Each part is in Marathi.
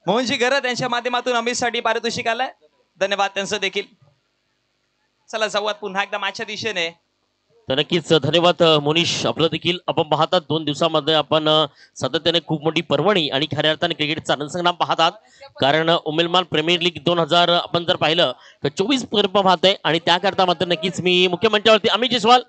मोहनजी गरज यांच्या माध्यमातून अमितसाठी पारितोषिक आलंय, धन्यवाद त्यांचं देखील. चला जाऊयात पुन्हा एकदा माझ्या दिशेने. तर नक्कीच धन्यवाद मोनिश. आपलं देखील आपण पाहतात 2 दिवसामध्ये आपण सातत्याने खूप मोठी पर्वणी आणि खऱ्या अर्थाने क्रिकेटचा रणसंग्राम पाहतात. कारण उमेलमान प्रीमियर लीग 2000 आपण जर पाहिलं तर 24 पाहतोय आणि त्याकरता मात्र नक्कीच मी मुख्य मंचावरती अमित जयस्वाल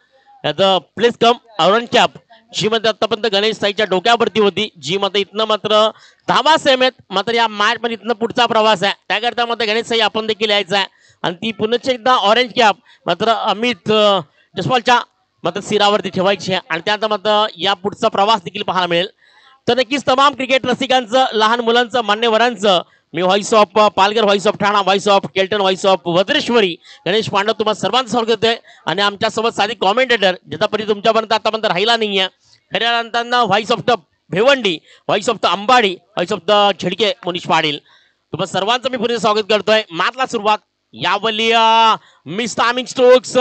प्लेस कम औरंग कॅप जी मध्ये आतापर्यंत गणेश साईच्या डोक्यावरती होती, जी मध्ये इथनं मात्र धावा सेम आहेत. मात्र या मॅच मध्ये इथनं पुढचा प्रवास आहे, त्याकरता मात्र गणेश साई आपण देखील यायचा आहे आणि ती पुन्हा एकदा ऑरेंज कॅप मात्र अमित जयस्वालच्या मात्र सिरावरती ठेवायची आहे आणि त्यानंतर मात्र या पुढचा प्रवास देखील पाहायला मिळेल. तर नक्कीच तमाम क्रिकेट रसिकांचं, लहान मुलांचं, मान्यवरांचं मी voice of Palghar, voice of Thana, voice of Kelton, voice of Vajreshwari Ganesh Pandav तुम्हाला सर्वांचं स्वागत करतोय. आणि आमच्यासोबत साधी कॉमेंटेटर ज्याचा परिचय तुमच्यापर्यंत आतापर्यंत राहिला नाहीये, खऱ्या अर्थानं voice of the Bhiwandi, voice of the Ambadi, voice of the Zidke Monish Patil, तुम्हाला सर्वांचं मी पुढे स्वागत करतोय. मातला सुरुवात यावली miss timing strokes,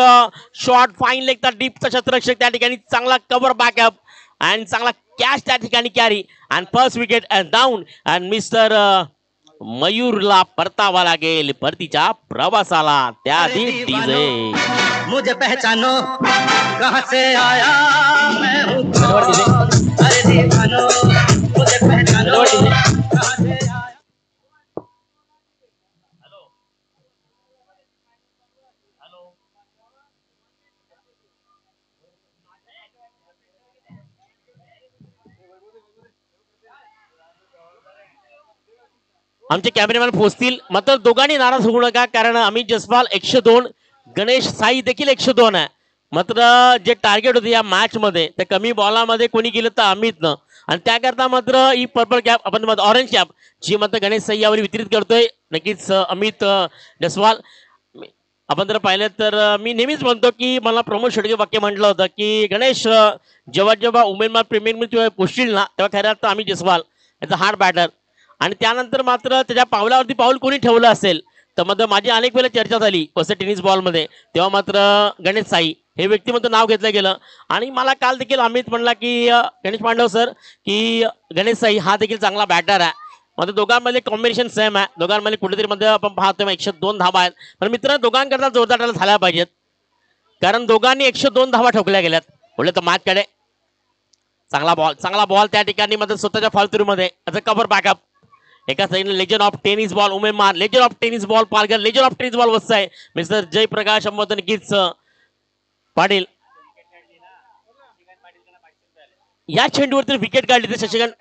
short fine लेगचा डीपचा क्षेत्ररक्षक त्या ठिकाणी चांगला कव्हर बॅकअप आणि चांगला कॅच त्या ठिकाणी कॅरी आणि फर्स्ट विकेट डाऊन आणि मिस्टर मयूरला परतावा लागेल परतीच्या प्रवासाला. त्याआधी डीजे मुझे पहचानो कहां से आया मैं हूं अरे दीवानो मुझे पहचानो कहां से आया. आमचे कॅमेरामॅन पोहोचतील, मात्र दोघांनी नाराज होऊ नका कारण अमित जयस्वाल 102, गणेश साई देखील 102 आहे. मात्र जे टार्गेट होते या मॅच मध्ये ते कमी बॉलामध्ये कोणी केलं तर अमितनं, आणि त्याकरता मात्र ही पर्पल कॅप आपण ऑरेंज कॅप जी मात्र गणेश साई यावर वितरित करतोय. नक्कीच अमित जयस्वाल आपण जर पाहिलं तर मी नेहमीच म्हणतो की मला प्रमोद शेडगे वाक्य म्हटलं होतं की गणेश जेव्हा जेव्हा उमेदवार प्रीमियर मध्ये पोचतील ना तेव्हा खऱ्या अर्थानं अमित जयस्वाल याचा हार्ड बॅटर. आणि त्यानंतर मात्र त्याच्या पावलावरती पाऊल कोणी ठेवलं असेल तर मग माझी अनेक वेळेला चर्चा झाली फक्त टेनिस बॉलमध्ये, तेव्हा मात्र गणेश साई हे व्यक्तिमत्व नाव घेतलं गेलं. आणि मला काल देखील अमित म्हणला की गणेश पांडव सर की गणेश साई हा देखील चांगला बॅटर आहे. मात्र दोघांमध्ये कॉम्बिनेशन सेम आहे, दोघांमध्ये कुठेतरी मध्ये आपण पाहतोय 102 धावा आहेत. पण मित्र दोघांकरता जोरदार झाल्या पाहिजेत कारण दोघांनी 102 धावा ठोकल्या गेल्यात. बोलले तर मॅचकडे चांगला बॉल त्या ठिकाणी मात्र स्वतःच्या फालतुरीमध्ये याचा कव्हर बॅकअप. एका साईडने लेजंड ऑफ टेनिस बॉल उमेदवार, legend of tennis ball Palghar, legend of tennis ball Vasai mister Jayprakash अंबोधन कीच पाटील. या चेंडूवरती विकेट काढली तर शशिकांत,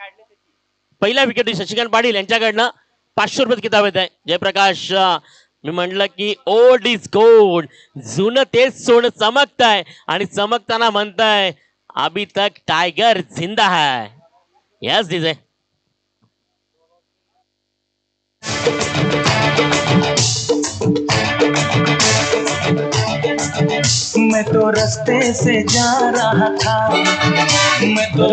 पहिल्या विकेट शशिकांत पाटील यांच्याकडनं 500 रुपये किताब येत आहे. जयप्रकाश मी म्हटलं की ओल्ड इज गोल्ड, जुनं तेच सोनं चमकताय आणि चमकताना म्हणताय अभी तक टायगर जिंदा है. यस डीजे मैं तो रास्ते से जा रहा था मैं तो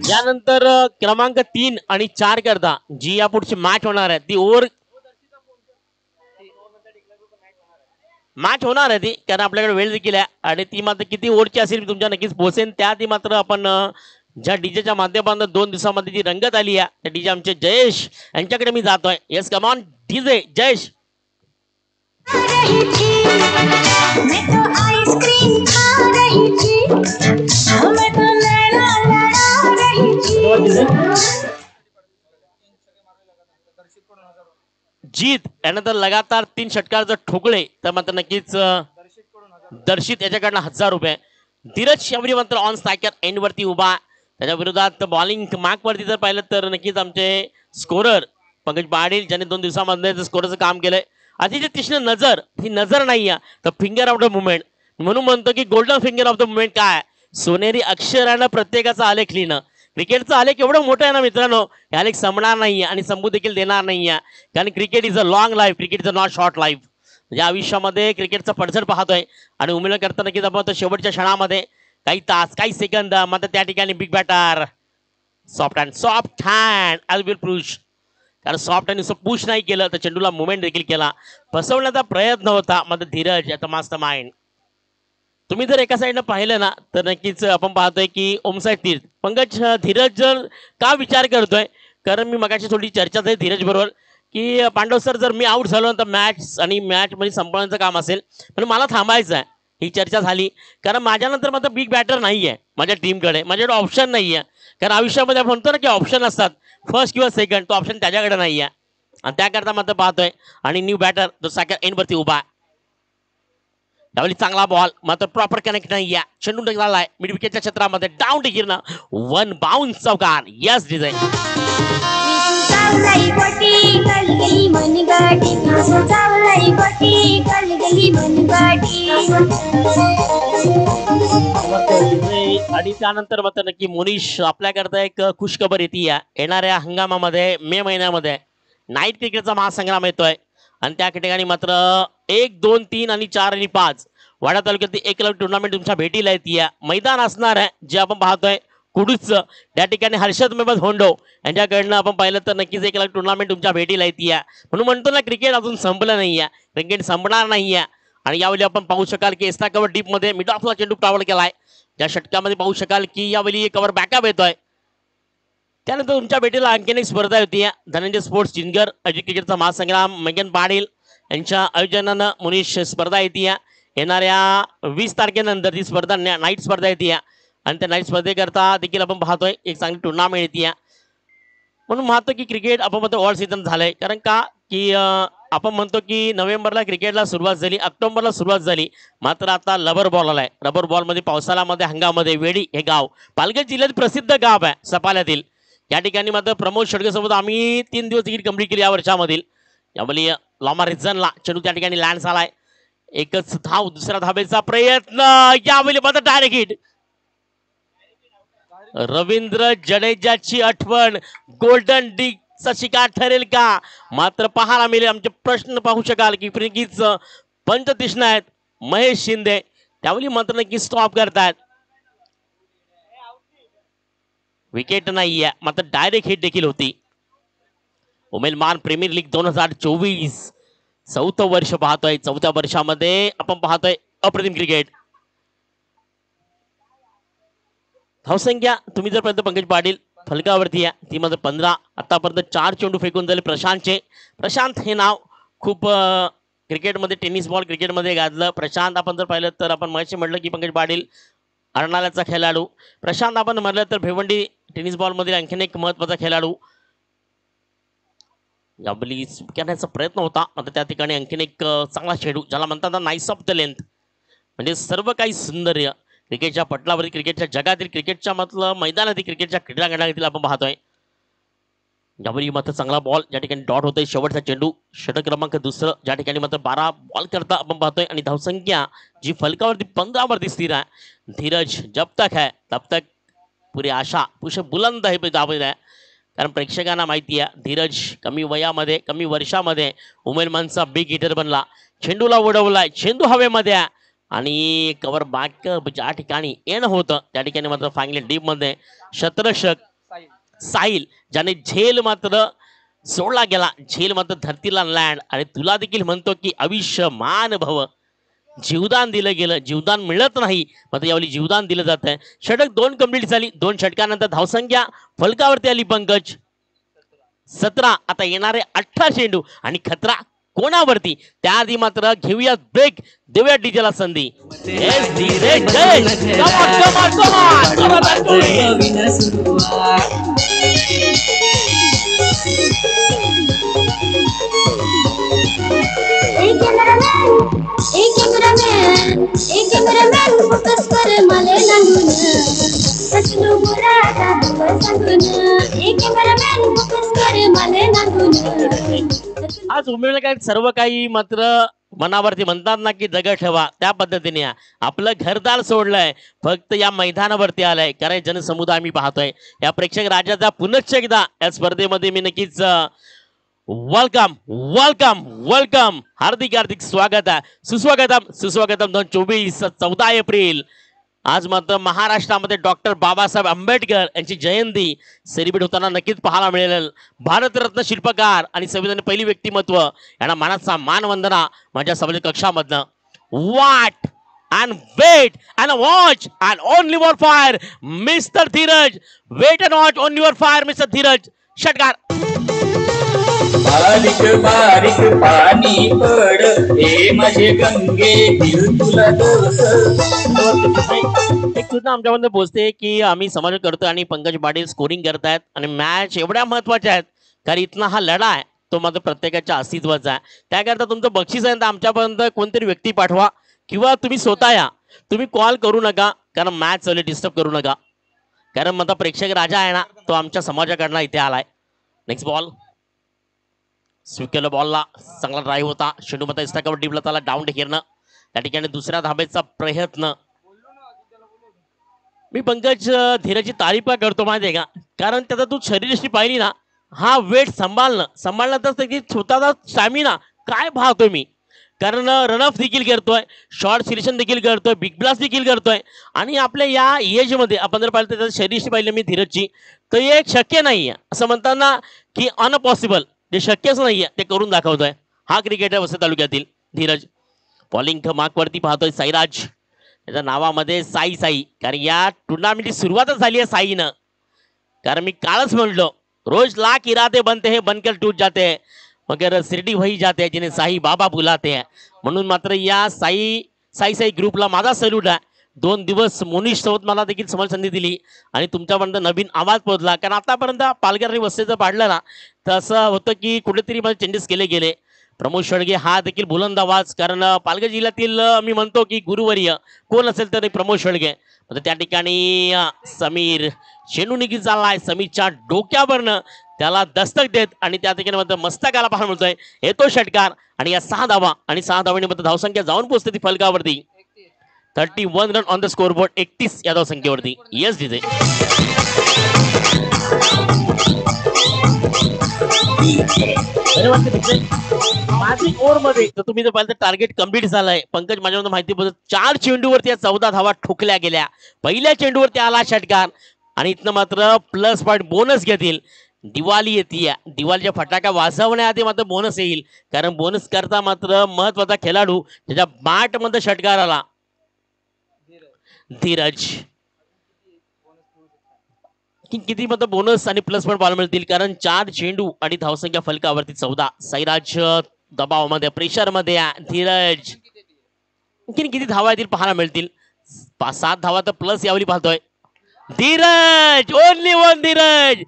यानंतर क्रमांक 3 आणि 4 करता जी या पुढची मॅच होणार आहे ती ओव्हर मॅच होणार आहे ती, कारण आपल्याकडे वेळ देखील आहे आणि ती मात्र किती ओव्हरची असेल तुमच्या नक्कीच पोहोचेन. त्या ती मात्र आपण ज्या डीजेच्या माध्यमातून 2 दिवसामध्ये जी रंगत आली आहे त्या डीजे आमचे जयेश यांच्याकडे मी जातोय. Yes come on DJ Jayesh. मैं तो आइसक्रीम खा रही थी, मैं तो लड़ा लड़ा रही थी. जीत यानंतर लगातार 3 षटकार जर ठोकले तर मात्र नक्कीच दर्शित याच्याकडनं 1000 रुपये. धीरज शबरी मात्र ऑन स्ट्रायकर एंड वरती उभा, त्याच्या विरोधात बॉलिंग मार्क वरती जर पाहिलं तर नक्कीच आमचे स्कोरर पंकज पाटील ज्यांनी 2 दिवसामध्ये स्कोरचं काम केलंय. अतिशय तीक्ष्ण नजर, ही नजर नाही आहे तर फिंगर ऑफ द मुवमेंट, म्हणून म्हणतो की golden finger of the movement काय सोनेरी अक्षरानं प्रत्येकाचा आलेख लिहिणं. क्रिकेटचा आलेख एवढं मोठं आहे ना मित्रांनो, हे आलेख संपणार नाहीये आणि संपू देखील देणार नाहीये, कारण cricket is a long life, cricket is a not short life. म्हणजे आयुष्यामध्ये क्रिकेटचा पडझड पाहतोय आणि उमेदवार करताना नक्कीच आपण शेवटच्या क्षणामध्ये काही तास काही सेकंद मात्र त्या ठिकाणी big batter soft hand as well push, कारण सॉफ्ट आणि पुश नाही केलं तर चेंडूला मुवमेंट देखील केला, फसवण्याचा प्रयत्न होता. मात्र धीरज आता मास्टर माइंड. तुम्ही जर एका साईडनं पाहिलं ना तर नक्कीच आपण पाहतोय की ओमसाहेब तीर्थ पंकज धीरज जर का विचार करतोय कारण मी मगाशी थोडी चर्चा झाली धीरज बरोबर की पांडव सर जर मी आउट झालो तर मॅच आणि मॅच मध्ये संपवण्याचं काम असेल पण मला थांबायचं आहे. ही चर्चा झाली कारण माझ्यानंतर मात्र बिग बॅटर नाही आहे माझ्या टीमकडे, माझ्याकडे ऑप्शन नाही आहे. कारण आयुष्यामध्ये आपण म्हणतो ना की ऑप्शन असतात फर्स्ट किंवा सेकंड, तो ऑप्शन त्याच्याकडे नाही आहे आणि त्याकरता मात्र पाहतोय आणि न्यू बॅटर तो सेकंड एंडवरती उभा आहे. त्यावेळी चांगला बॉल मात्र प्रॉपर कनेक्ट नाही आहे. चेंडू लागलाय मिड विकेटच्या क्षेत्रामध्ये डाऊन टिकीरनं वन बाउन्स चौकार. यस डिझाईन चावलाई गोटी कलगली मनगाटी चावलाई गोटी कलगली मनगाटी. आणि त्यानंतर मात्र नक्की मुनीश आपल्याकरता एक खुशखबर येते येणाऱ्या हंगामामध्ये मे महिन्यामध्ये नाईट क्रिकेटचा महासंग्राम येतोय आणि त्या ठिकाणी मात्र 1, 2, 3 आणि 4 आणि 5 वाडा तालुक्यातील एकलव्य टुर्नामेंट तुमच्या भेटीला येते. मैदान असणार आहे जे आपण पाहतोय कुडूचं, त्या ठिकाणी हर्षद मेहमद होंडो यांच्याकडनं आपण पाहिलं तर नक्कीच एक टुर्नामेंट तुमच्या भेटीला येते. म्हणून म्हणतो ना क्रिकेट अजून संपलं नाहीये, क्रिकेट संपणार नाहीये. आणि यावेळी आपण पाहू शकाल की एस्ता कव्हर डीप मध्ये मिड ऑफला चेंडू ट्रॅव्हल केलाय. त्या षटकामध्ये पाहू शकाल की यावेळी कव्हर बॅकअप येतोय. त्यानंतर तुमच्या भेटीला आणखीन एक स्पर्धा होती धनंजय स्पोर्ट्स जिंगर अजित क्रिकेटचा महासंग्राम मेगन पाटील यांच्या आयोजनानं मुनीश स्पर्धा येते. येणाऱ्या 20 तारखेनंतर ती स्पर्धा नाईट स्पर्धा येते आणि त्या नाईट स्पर्धेकरता देखील आपण पाहतोय एक चांगली टुर्नामेंट येते. म्हणून म्हणतो की क्रिकेट आपण म्हणतो ऑल सीझन झालंय. कारण का की आपण म्हणतो की नोव्हेंबरला क्रिकेटला सुरुवात झाली, ऑक्टोबरला सुरुवात झाली, मात्र आता रबर बॉल आलाय. रबर बॉल मध्ये पावसाळ्यामध्ये हंगामध्ये वेडी हे गाव पालघर जिल्ह्यात प्रसिद्ध गाव आहे सपाल्यातील. या ठिकाणी मात्र प्रमोद शेडगेसोबत आम्ही 3 दिवस तिकीट कंप्लीट केली या वर्षामधील. यावेळी लॉमा रिझनला चेंडू त्या ठिकाणी लँड झालाय. एकच धाव, दुसऱ्या धावेचा प्रयत्न, यावेळी मात्र डायरेक्ट हिट. रवींद्र जडेजाची आठवण गोल्डन डिगचा शिकार ठरेल का मात्र पाहायला मिळेल. आमचे प्रश्न पाहू शकाल की फ्रिकीच पंच दिसणार आहेत महेश शिंदे, त्यावेळी मात्र नक्की स्टॉप करतायत. विकेट नाहीये मात्र डायरेक्ट हिट देखील होती. उमेदमान प्रीमियर लीग 2024 4थं वर्ष पाहतोय. 4थ्या वर्षामध्ये आपण पाहतोय अप्रतिम क्रिकेट. धावसंख्या तुम्ही जर पर्यंत पंकज पाटील फलकावरती आहे ती मात्र 15. आतापर्यंत 4 चेंडू फेकून झाले प्रशांतचे. प्रशांत हे नाव खूप क्रिकेटमध्ये टेनिस बॉल क्रिकेटमध्ये गाजलं. प्रशांत आपण जर पाहिलं तर आपण मगाशी म्हटलं की पंकज पाटील अर्नाळ्याचा खेळाडू, प्रशांत आपण म्हटलं तर भिवंडी टेनिस बॉल मध्ये आणखीन एक महत्वाचा खेळाडू. यावेळी करण्याचा प्रयत्न होता मात्र त्या ठिकाणी आणखीन एक चांगला चेंडू ज्याला म्हणतात नाईस ऑफ द लेंथ, म्हणजे सर्व काही सुंदर क्रिकेटच्या पटलावरील क्रिकेटच्या जगातील क्रिकेटच्या मतलब मैदानातील क्रिकेटच्या क्रीडांगणातील आपण पाहतोय. यावेळी मात्र चांगला बॉल ज्या ठिकाणी डॉट होतोय. शेवटचा चेंडू षटक क्रमांक 2 ज्या ठिकाणी मात्र 12 बॉल करता आपण पाहतोय आणि धावसंख्या जी फलकावरती 15 वरती स्थिर आहे. धीरज जब तक है तब तक पुरी आशा पुश बुलंद है दावेदार आहे. कारण प्रेक्षकांना माहिती आहे धीरज कमी वयामध्ये कमी वर्षामध्ये उमेदमानचा बिग हिटर बनला. चेंडूला उडवलाय, चेंडू हवेमध्ये आहे आणि कव्हर बॅक ज्या ठिकाणी एन होतं त्या ठिकाणी मात्र फायनली डीप मध्ये शतरषक साहिल ज्याने झेल मात्र सोडला गेला. झेल मात्र धरतीला लँड आणि तुला देखील म्हणतो की आयुष्यमान भव. जीवदान दिलं गेलं, जीवदान मिळत नाही मात्र यावेळी जीवदान दिलं जात आहे. षटक 2 कंप्लीट झाली. 2 षटकानंतर धावसंख्या फलकावरती आली पंकज 17. आता येणारे 18 चेंडू आणि खतरा कोणावरती त्याआधी मात्र घेऊया ब्रेक, देऊया डीजेला संधी. एक कॅमेरामॅन फोकस कर मला लागून सचलो बोराटा सांगून एक कॅमेरामॅन फोकस कर मला लागून. आज उमेदला काय सर्व काही मात्र मनावरती म्हणतात ना की दगड ठेवा त्या पद्धतीने आपलं घरदार सोडलंय, फक्त या मैदानावरती आलंय. कारण जनसमुदाय मी पाहतोय या प्रेक्षक राजाचा पुनश्च एकदा या स्पर्धेमध्ये मी नक्कीच वेलकम वेलकम वेलकम हार्दिक हार्दिक स्वागत आहे. सुस्वागतम सुस्वागतम. 2024 14 एप्रिल आज मात्र महाराष्ट्रामध्ये डॉक्टर बाबासाहेब आंबेडकर यांची जयंती सेलिब्रेट होताना नक्कीच पाहायला मिळेल. भारतरत्न शिल्पकार आणि संविधानाचे पहिली व्यक्तिमत्व यांना मानाचा मानवंदना माझ्या सभेच्या कक्षामधनं. वाट and wait and watch and only more fire Mr. Dheeraj. Wait and watch only more fire Mr. Dheeraj. षटकार. बारीक बारीक पाणी पड हे माझे गंगे तुला दोष. एक सुद्धा आमच्यामध्ये बोलते की आम्ही समाज करतो आणि पंकज पाटील स्कोरिंग करतायत आणि मॅच एवढ्या महत्वाच्या आहेत कारण इथला हा लढा आहे तो मात्र प्रत्येकाच्या अस्तित्वाचा आहे. त्याकरता तुमचं बक्षीस आहे तर आमच्यापर्यंत कोणतरी व्यक्ती पाठवा किंवा तुम्ही स्वतः या. तुम्ही कॉल करू नका कारण मॅच चालू डिस्टर्ब करू नका कारण माझा प्रेक्षक राजा आहे ना तो आमच्या समाजाकडनं इथे आलाय. नेक्स्ट बॉल स्वीकारला बॉलला चांगला ड्राईव्ह होता. शेंडू मता इस्टा कबड्डी त्याला डाऊन घेणं त्या ठिकाणी दुसऱ्या धाब्याचा प्रयत्न. मी पंकज धीरजची तारीफ का करतो माहिती आहे का कारण त्याचा तू शरीरशी पाहिली ना हा वेट सांभाळणं तर स्वतःचा स्टॅमिना काय पाहतोय मी कारण रनअप देखील करतोय शॉर्ट सिलेक्शन देखील करतोय बिग ब्लास्ट देखील करतोय आणि आपल्या या एज मध्ये आपण जर पाहिलं तर शरीरशी पाहिलं मी धीरजची तर हे एक शक्य नाहीये असं म्हणताना की अनपॉसिबल जे शक्यच नाहीये ते करून दाखवतोय हा क्रिकेटर वसई तालुक्यातील धीरज. बॉलिंग मार्कवरती पाहतोय साईराज त्याच्या नावामध्ये साई कारण या टुर्नामेंटची सुरुवातच झाली आहे साईनं कारण मी कालच म्हणलो रोज लाख इरादे बनते हैं बनकर टूट जाते हैं मगर शिरडी वही जाते हैं जिन्हें साई बाबा बुलाते हैं. म्हणून मात्र या साई ग्रुपला माझा सल्यूट आहे. 2 दिवस मोनिश सोबत मला देखील समोर संधी दिली आणि तुमच्यापर्यंत नवीन आवाज पोहोचला कारण आतापर्यंत पालघर आणि वसईचं पाडलं ना तर असं होतं की कुठेतरी मला चेंजेस केले गेले. प्रमोद शेळगे हा देखील बुलंद आवाज कारण पालघर जिल्ह्यातील मी म्हणतो की गुरुवर्य कोण असेल तर प्रमोद शेळगे. त्या ठिकाणी समीर शेंडू निघी चाललाय समीरच्या डोक्यावरनं त्याला दस्तक देत आणि त्या ठिकाणी मात्र मस्तकाला पाहायला मिळतोय. येतो षटकार आणि या 6 धावा आणि 6 धावांनी मात्र धावसंख्या जाऊन पोहोचते ती फलकावरती. 31 run on the score board 31 या धावसंख्येवरती. येस डीजे माझी ओव्हर मध्ये तर तुम्ही जर पाहिलं तर टार्गेट कम्प्लीट झालंय. पंकज माझ्यामध्ये माहिती पडत 4 चेंडूवरती 14 धावा ठोकल्या गेल्या. पहिल्या चेंडूवरती आला षटकार आणि इथनं मात्र प्लस पॉईंट बोनस घेतील. दिवाळी येते दिवाळीच्या फटाका वाजवण्याआधी मात्र बोनस येईल कारण बोनस करता मात्र महत्वाचा खेळाडू त्याच्या बॅट मध्ये षटकार आला धीरज. किती मात्र बोनस आणि प्लस पॉईंट पाहायला मिळतील कारण 4 चेंडू आणि धावसंख्या फलकावरती 14. साईराज दबावामध्ये प्रेशर मध्ये धीरज किती धावा येतील पाहायला मिळतील. 5-7 धावा तर प्लस यावली पाहतोय धीरज. ओनली 1 धीरज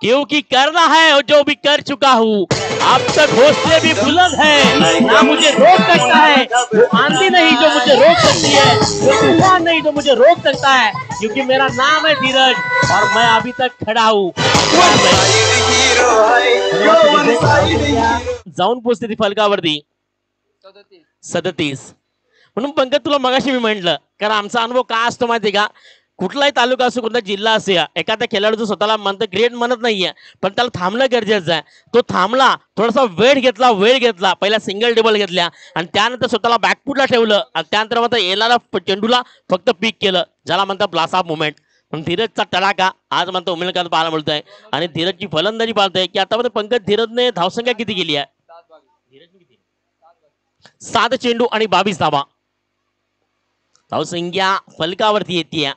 क्योंकि करना है जो भी कर चुका हूँ. अब तक हौसले भी बुलंद है ना मुझे रोक सकता है वो आंधी नहीं जो मुझे रोक सकती है वो तूफान नहीं जो मुझे रोक सकता है क्योंकि मेरा नाम है धीरज और मैं अभी तक खड़ा हूँ. जाऊन पोचते ती फलकावरती 37. म्हणून पंकज तुला मगाशी मी म्हटलं कारण आमचा अनुभव काय असतो माहितीये का कुठलाही तालुका असो कोणता जिल्हा असो एखाद्या खेळाडू स्वतःला म्हणतं ग्रेट म्हणत नाहीये पण त्याला थांबणं गरजेचं आहे. तो थांबला थोडासा वेळ घेतला पहिला सिंगल टेबल घेतल्या आणि त्यानंतर स्वतःला बॅकफुटला ठेवलं आणि त्यानंतर मात्र येणारा चेंडूला फक्त पीक केलं ज्याला म्हणतात ब्लास्ट ऑफ मुवमेंट. पण धीरजचा तडाखा आज म्हणतो उमेदवार पाहायला मिळतोय आणि धीरजची फलंदाजी पाहतोय की आतापर्यंत पंकज धीरजने धावसंख्या किती केली आहे 7 चेंडू आणि 22 धावा. धावसंख्या फलकावरती येते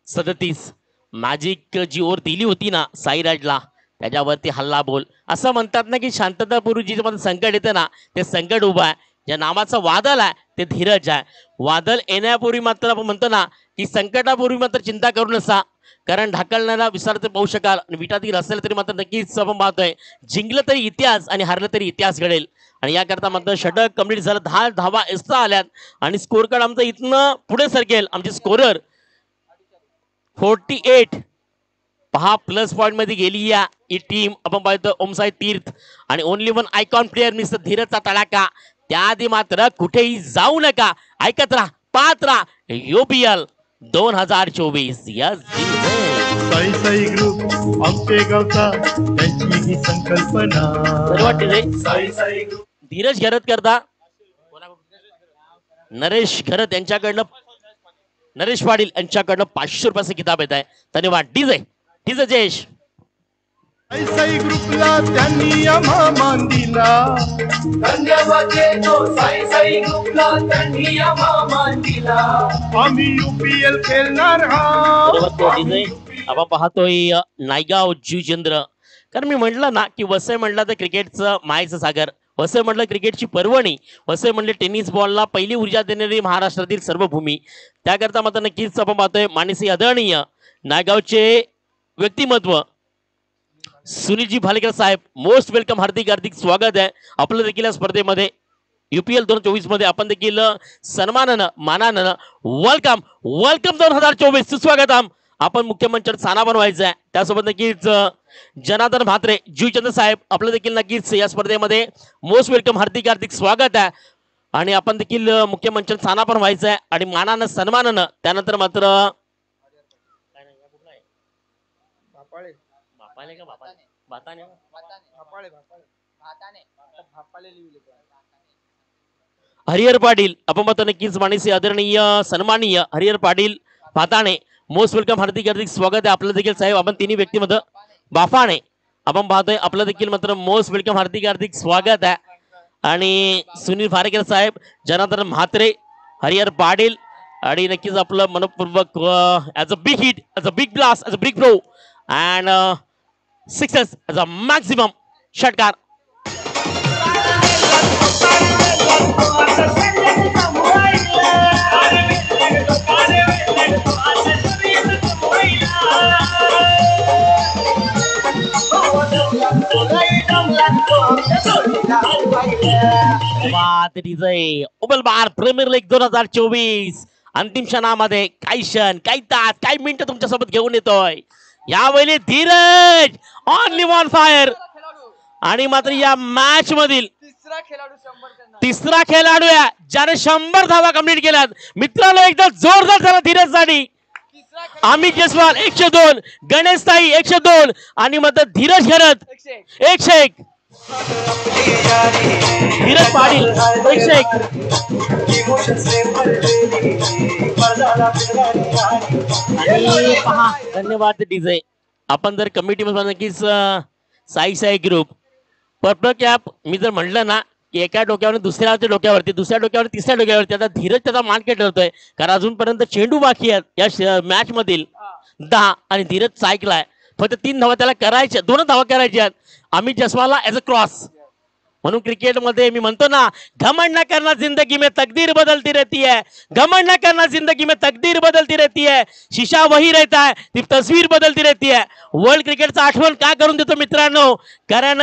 37. मॅजिक जी ओव्हर दिली होती ना साईराजला त्याच्यावरती हल्ला बोल असं म्हणतात ना की शांततापूर्वी जी संकट येतं ना ते संकट उभं आहे. ज्या नावाचं वादळ आहे ते धीरज आहे. वादळ येण्यापूर्वी मात्र आपण म्हणतो ना की संकटापूर्वी मात्र चिंता करू नका कारण ढाकलण्याला विसरते पाहू शकाल आणि विटातील असेल तरी मात्र नक्कीच आपण पाहतोय जिंकलं तरी इतिहास आणि हारलं तरी इतिहास घडेल. आणि याकरता मात्र षटक कंप्लीट झालं 10 धावा एक्स्ट्रा आल्यात आणि स्कोर कार्ड आमचं इथनं पुढे सरकेल. आमचे स्कोरर 48 पहा प्लस पॉइंट मध्ये गेली या ही टीम आपण पाहतो ओमसाई तीर्थ आणि ओनली 1 आयकॉन प्लेअर मिस्टर धीरजचा तडाखा. त्याआधी मात्र कुठेही जाऊ नका ऐकत राहा पाहत राहा UPL 2024. यस साई ग्रुप आमचे गावचा त्यांची ही संकल्पना. धीरज घरत करता नरेश घरत यांच्याकडनं नरेश पाटील यांच्याकडनं 500 रुपयाचा किताब येत आहे. धन्यवाद डीजे जयेश. साई ग्रुपला त्यांनी आम्हा मान दिला धन्यवाद देतो साई ग्रुपला त्यांनी आम्हा मान दिला. आम्ही UPL खेळणार आपण पाहतोय नायगाव जुचंद्र कारण मी म्हटलं ना की वसई म्हटलं तर क्रिकेटचं मायचं सागर, वसई म्हटलं क्रिकेटची पर्वणी, वसई म्हणले टेनिस बॉलला पहिली ऊर्जा देणारी महाराष्ट्रातील सर्व भूमी. त्याकरता मात्र नक्कीच आपण पाहतोय मानसी आदरणीय नायगावचे व्यक्तिमत्व सुनीलजी भालेकर साहेब, मोस्ट वेलकम, हार्दिक हार्दिक स्वागत आहे आपलं देखील या स्पर्धेमध्ये. UPL 2024 मध्ये आपण देखील सन्मानानं मानानं वेलकम वेलकम 2024 सुस्वागतम. आपण मुख्य मंचावर स्थानापन्न व्हायचं आहे. त्यासोबत नक्कीच जनार्दन म्हात्रे जीवचंद्र साहेब आपलं देखील नक्कीच या स्पर्धेमध्ये मोस्ट वेलकम, हार्दिक हार्दिक स्वागत आहे. आणि आपण देखील मुख्य मंचावर स्थानापन्न व्हायचं आहे आणि मानानं सन्मानानं. त्यानंतर मात्र हरिहर पाटील आपण पाहतो नक्कीच मानसी आदरणीय सन्माननीय हरिहर पाटील भाताणे, मोस्ट वेलकम, हार्दिक हार्दिक स्वागत आहे आपलं देखील साहेब. आपण तिन्ही व्यक्तीमध्ये बाफाणे आपण पाहतोय आपलं देखील मात्र मोस्ट वेलकम, हार्दिक हार्दिक स्वागत आहे. आणि सुनील भालेकर साहेब, जनार्दन म्हात्रे, हरिहर पाटील आणि नक्कीच आपलं मनपूर्वक as a big hit, as a big blast, as a big throw and success as a maximum षटकार. उमलबार प्रीमियर लीग 2024 अंतिम क्षणामध्ये काही क्षण, काही तास, काही मिनिटं तुमच्यासोबत घेऊन येतोय. यावेळी धीरज ऑनली वन फायर आणि मात्र या मॅच मधील तिसरा खेळाडू आहे ज्याने 100 धावा कंप्लीट केल्यात. मित्रांनो एकदा जोरदार झाला धीरजसाठी. अमित जयस्वाल 102, गणेश ताई 102 आणि मात्र धीरज घरत 101, धीरज पाटील 101. आणि पहा धन्यवाद डीजे. आपण जर कमिटी मध्ये नक्कीच साई ग्रुप पर्पल कॅप मी जर म्हटलं ना की एका डोक्यावर दुसऱ्या डोक्यावरती, दुसऱ्या डोक्यावर तिसऱ्या डोक्यावरती, आता धीरज त्याचा मानके ठरतोय कारण अजूनपर्यंत चेंडू बाकी आहेत या मॅच मधील 10 आणि धीरज सायकलाय फक्त 3 धावा त्याला करायच्या, 2 धावा करायच्या. अमित जयस्वालला ॲज अ क्रॉस. म्हणून क्रिकेटमध्ये मी म्हणतो ना, घमंड न करना जिंदगी में तकदीर बदलती रहती है, घमंड न करना जिंदगी में तकदीर बदलती रहती है, शीशा वही रहता है, ती तस्वीर बदलती रहती है. वर्ल्ड क्रिकेटचं आठवण का करून देतो मित्रांनो, कारण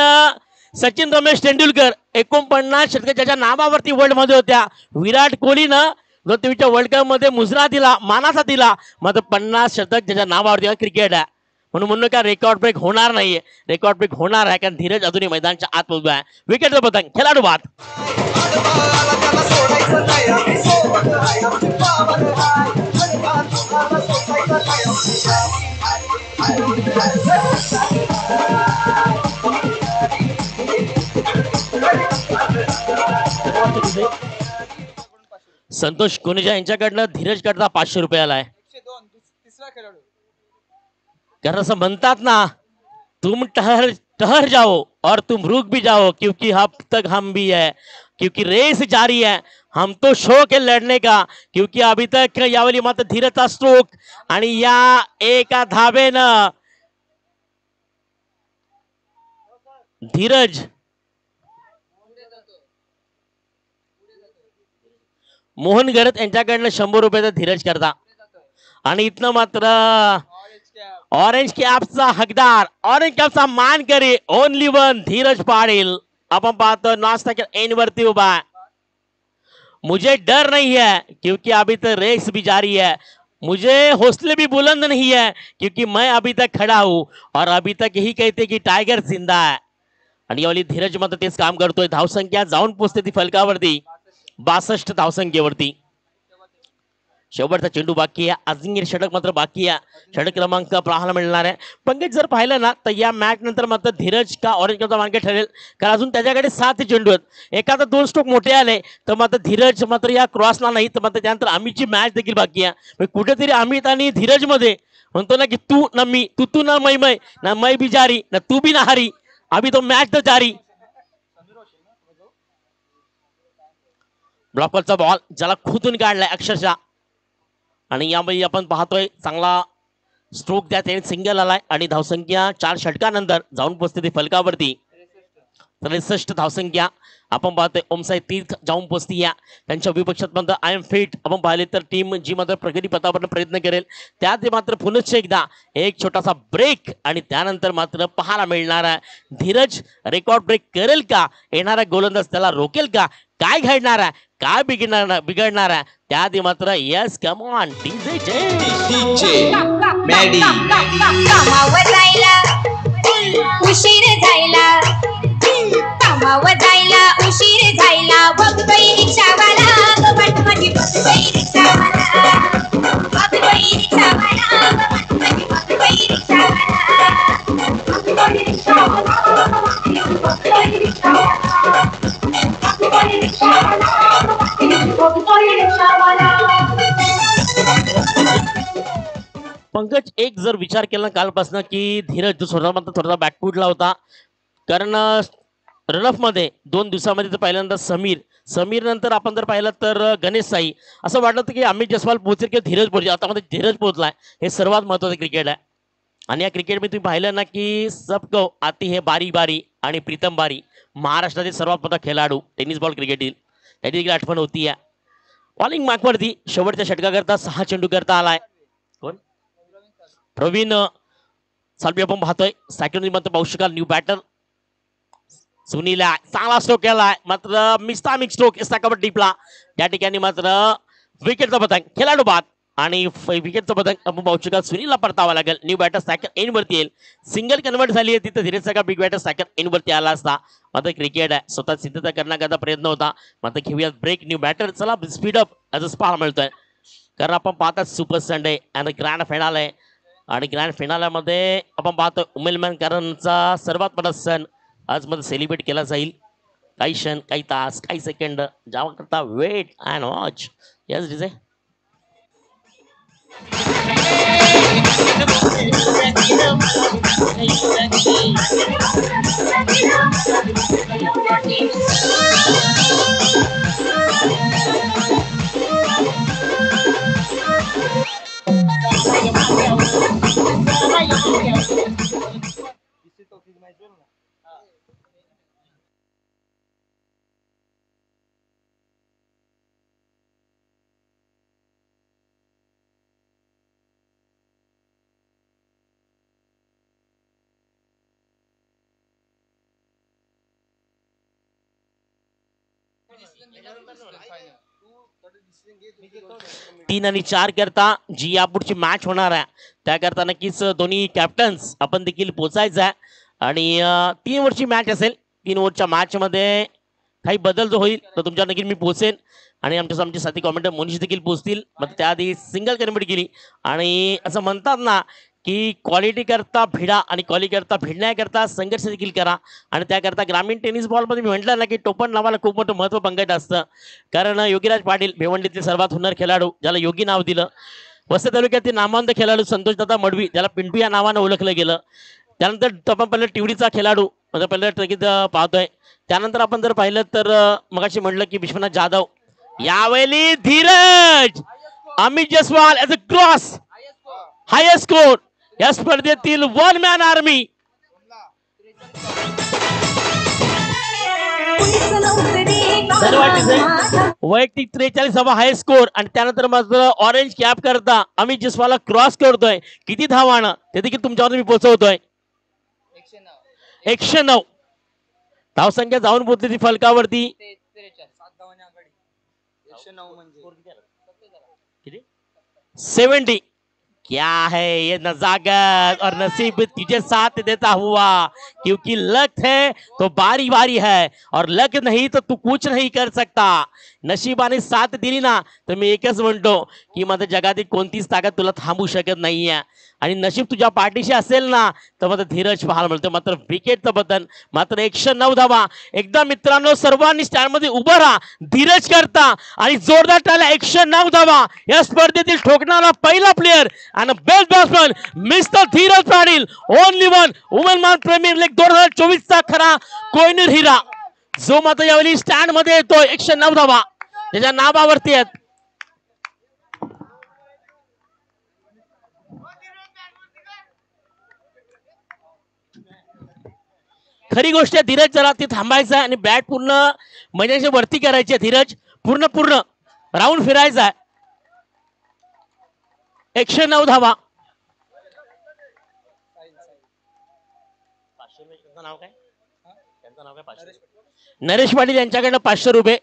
सचिन रमेश तेंडुलकर 49 शतक ज्याच्या नावावरती वर्ल्ड मध्ये होत्या, विराट कोहलीनं जो तेवीसच्या वर्ल्ड कप मध्ये मुजरा दिला, मानाचा दिला, मात्र 50 शतक ज्याच्या नावावरती क्रिकेट आहे. म्हणून का रेकॉर्ड ब्रेक होणार नाहीये, रेकॉर्ड ब्रेक होणार आहे कारण धीरज अजूनही मैदानाच्या आत उभा आहे. विकेटचा पतंग, खेळाडू बाद. संतोष कोनेजा यांच्याकडनं धीरज कडचा 500 रुपये आलाय. कारण असं म्हणतात ना, तुम ठहर जाओ और तुम रुक भी जाओ क्योंकि अब तक हम भी है, क्योंकि रेस जारी है, हम तो शौक है लड़ने का, क्योंकि अभी तक यावेळी मात्र धीरजचा स्ट्रोक आणि या एका धावेनं धीरज मोहन गरत यांच्याकडनं 100 रुपयाचा धीरज करता. आणि इथनं मात्र ऑरेंज कॅपचा हकदार, ऑरेंज कॅपचा मान करे ओनली वन धीरज पाटील. आपण पाहतो नाश्ता के एंड वरती उभा है. मुझे डर नहीं है क्योंकि अभी तक रेस भी जारी है, मुझे हौसले भी बुलंद नहीं है क्योंकि मैं अभी तक खड़ा हूं और अभी तक यही कहते कि टाइगर जिंदा है. आणि यावेळी धीरज मात्र तेच काम करतोय. धावसंख्या जाऊन पोहोचते ती फलकावरती 62 धावसंख्येवरती. शेवटचा चेंडू बाकी आहे, अजून षटक मात्र बाकी आहे. षटक क्रमांक पाहायला मिळणार आहे. पंकज जर पाहिलं ना तर या मॅच नंतर मात्र धीरज का ऑरेंज कॅपचा मानके ठरेल, कारण अजून त्याच्याकडे 7 चेंडू आहेत. एखादा 2 स्ट्रोक मोठे आले तर मात्र धीरज मात्र या क्रॉसला नाही, तर मात्र त्यानंतर अमितची मॅच देखील बाकी आहे. कुठेतरी अमित आणि धीरज मध्ये म्हणतो ना की तू ना मी, तू ना मै ना मै भी जारी ना तू भी ना हारी, अभी तो मॅच तर जारी. ब्लॉकरचा बॉल ज्याला खुदून काढलाय अक्षरशः. आणि यामध्ये आपण पाहतोय चांगला स्ट्रोक द्या त्याने सिंगल आलाय आणि धावसंख्या 4 षटकानंतर जाऊन पोहोचते ती फलकावरती 63 धावसंख्या. आपण पाहतोय ओमसाई तीर्थ जाऊन पोहोचती या त्यांच्या विपक्षात मात्र आय एम फिट आपण पाहिले तर टीम जी मात्र प्रगती पथावर प्रयत्न करेल त्यात मात्र पुनश्च एकदा एक छोटासा ब्रेक आणि त्यानंतर मात्र पाहायला मिळणार आहे धीरज रेकॉर्ड ब्रेक करेल का, येणारा गोलंदाज त्याला रोकेल का, काय घडणार आहे, काय बिघडणार आहे त्याआधी मात्र यस कम ऑन डीजे कामावर जायला उशीर झाला, कामावर जायला उशीर झाला, बघतोय रिक्षावाला माझी बघतोय रिक्षावाला, बघतोय रिक्षावाला बघतोय रिक्षावाला, बघतोय रिक्षावाला, बघतोय रिक्षावाला, बघतोय रिक्षावाला. पंकज एक जर विचार केला कालपासून की धीरज जो थोडासा बॅकफुटला होता कारण रनऑफ मध्ये 2 दिवसामध्ये तर पहिल्यांदा समीर नंतर आपण जर पाहिलं तर गणेश साई असं वाटलं होतं की अमित जयस्वाल पोहोचेल किंवा धीरज पोहोचेल. आता मध्ये धीरज पोहोचलाय हे सर्वात महत्वाचं क्रिकेट आहे आणि या क्रिकेटमध्ये तुम्ही पाहिलं ना की सबको आती हे बारी बारी आणि प्रीतम बारी महाराष्ट्रातील सर्वात मोठा खेळाडू टेनिस बॉल क्रिकेटील त्याची देखील आठवण होती या बॉलिंग मार्कवरती शेवटच्या षटकाकरता 6 चेंडू करता आलाय कोण प्रवीण सालवी आपण पाहतोय सायकल मात्र पाहू शकाल न्यू बॅटर सुनीला चांगला स्ट्रोक केलाय मात्र मिस्तामिक स्ट्रोक कबड्डी टिपला त्या ठिकाणी मात्र विकेटचा पतंग खेळाडू बाद आणि विकेटचा पतंग आपण पाहू शकाल सुनीलला परतावा लागेल न्यू बॅटर सायकल एन वरती येईल सिंगल कन्वर्ट झाली आहे तिथे धीरज का बिग बॅटर सायकल एन वरती आला असता मात्र क्रिकेट आहे स्वतः सिद्धता करण्याकरता प्रयत्न होता मात्र घेऊयात ब्रेक न्यू बॅटर चला स्पीडअप ॲज पाहायला मिळतोय कारण आपण पाहतात सुपर संडे आणि ग्रँड फायनल आहे आणि ग्रँड फायनलमध्ये आपण पाहतोय उमेलमनकरांचा सर्वात मोठा सण आज मध्ये सेलिब्रेट केला जाईल काही क्षण काही तास काही सेकंड ज्यावर करता wait and watch yes DJ तीन आणि 4 करता जी यापुढची मॅच होणार आहे त्याकरता नक्कीच दोन्ही कॅप्टन्स आपण देखील पोचायचं आहे आणि 3 ओव्हरची मॅच असेल 3 ओव्हरच्या मॅच मध्ये काही बदल जो होईल तर तुमच्या नक्की मी पोहोचेन आणि आमचे साथी कॉमेंटर मोनिश देखील पोहोचतील मग त्याआधी सिंगल कन्वर्ट केली आणि असं म्हणतात ना की क्वालिटी करता भिडा आणि क्वालिटी करता भिडण्याकरता संघर्ष देखील करा आणि त्याकरता ग्रामीण टेनिस बॉलमध्ये मी म्हटलं ना की टोपण नावाला खूप मोठं महत्त्व पंकज असतं कारण योगीराज पाटील भिवंडीतील सर्वात हुनर खेळाडू ज्याला योगी नाव दिलं वसई तालुक्यातील नामवंत खेळाडू संतोषदादा मडवी ज्याला पिंटू या नावानं ओळखलं गेलं त्यानंतर आपण पहिलं टिवडीचा खेळाडू म्हणजे पहिलं ट्रकीत पाहतोय त्यानंतर आपण जर पाहिलं तर मगाशी म्हटलं की विश्वनाथ जाधव यावेळी Dheeraj Amit Jaiswal as a cross highest score या स्पर्धेतील 1 मॅन आर्मी वैयक्तिक 43 हाय स्कोर आणि त्यानंतर मात्र ऑरेंज कॅप करता अमित जयस्वालला क्रॉस करतोय किती धावानं ते देखील तुमच्यावर मी पोहोचवतोय 109 धावसंख्या जाऊन पोहोचली ती फलकावरती 70 क्या है ये नजाकत और नसीब तुझे साथ देता हुआ क्योंकि लक है तो बारी बारी है और लक नहीं तो तू कुछ नहीं कर सकता नशिबाने साथ दिली ना तर मी एकच म्हणतो की माझ्या जगातील कोणतीच ताकद तुला थांबू शकत नाहीये आणि नशीब तुझ्या पाठीशी असेल ना तर मात्र धीरज पाहायला मिळतो मात्र विकेटचं बदल मात्र 109 धावा एकदा मित्रांनो सर्वांनी स्टँड मध्ये उभं राहा धीरज करता आणि जोरदार टाळ्या 109 धावा या स्पर्धेतील ठोकणारा पहिला प्लेयर आणि best batsman mister Dheeraj Patil only one women premier league 2024 चा खरा कोहिनूर हिरा जो मात्र यावेळी स्टँड मध्ये येतो 109 धावा त्याच्या नावावरती आहेत खरी गोष्ट आहे धीरज जरा ते थांबायचं आहे आणि बॅट पूर्ण मैदानाच्या वरती करायची आहे. धीरज पूर्ण राऊंड फिरायचा आहे. 109 धावा. नरेश पाटील यांच्याकडनं 500 रुपये.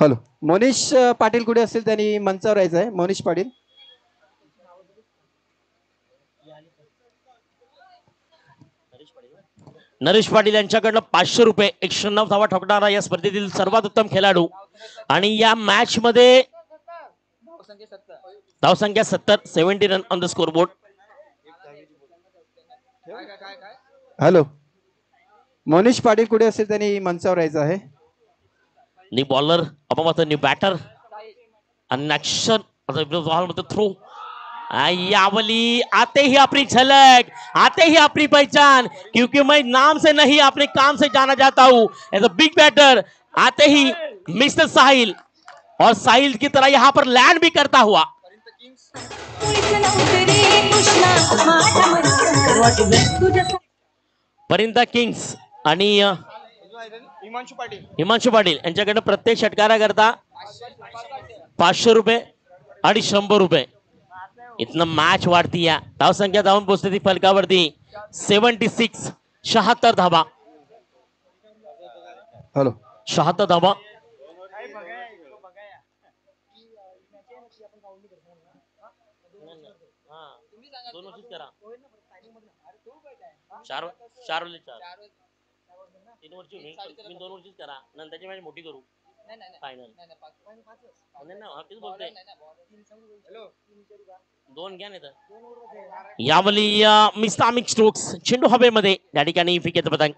हॅलो, मोनिश पाटील कुठे असतील त्यांनी मंचावर यायचं आहे. मोनिश पाटील. नरेश पाटील यांच्याकडनं 500 रुपये. 109 धावा ठोकणारा या स्पर्धेतील सर्वात उत्तम खेळाडू आणि या मॅच मध्ये धावसंख्या 70 run on the score board. Hello, Monish Patil कुठे असतील त्यांनी मंचावर यायचं आहे. नी बॉलर अपमात नी बैटर एक्शन थ्रो. यावली आते ही अपनी झलक, आते ही अपनी पहचान, क्योंकि मैं नाम से नहीं अपने काम से जाना जाता हूँ. एज अ बिग बैटर आते ही मिस्टर साहिल, और साहिल की तरह यहाँ पर लैंड भी करता हुआ. परिंदा किंग्स आणि हिमांशु पाटील यांच्याकडे प्रत्येक षटकाराकरता 500 रुपये आणि 100 रुपये. इथनं मॅच वाढती या. धावसंख्या जाऊन पोहोचते ती फलकावरती 76. 76 धावा. हॅलो, 76 धावा. चार 3 वर्ष मी 2 वर्षच करा नंतरची मॅच मोठी करू. फायनल दोन घ्या नाही तर. यावली मिस्तामिक स्ट्रोक्स चेंडू हवेमध्ये या ठिकाणी फिकेत पतंग.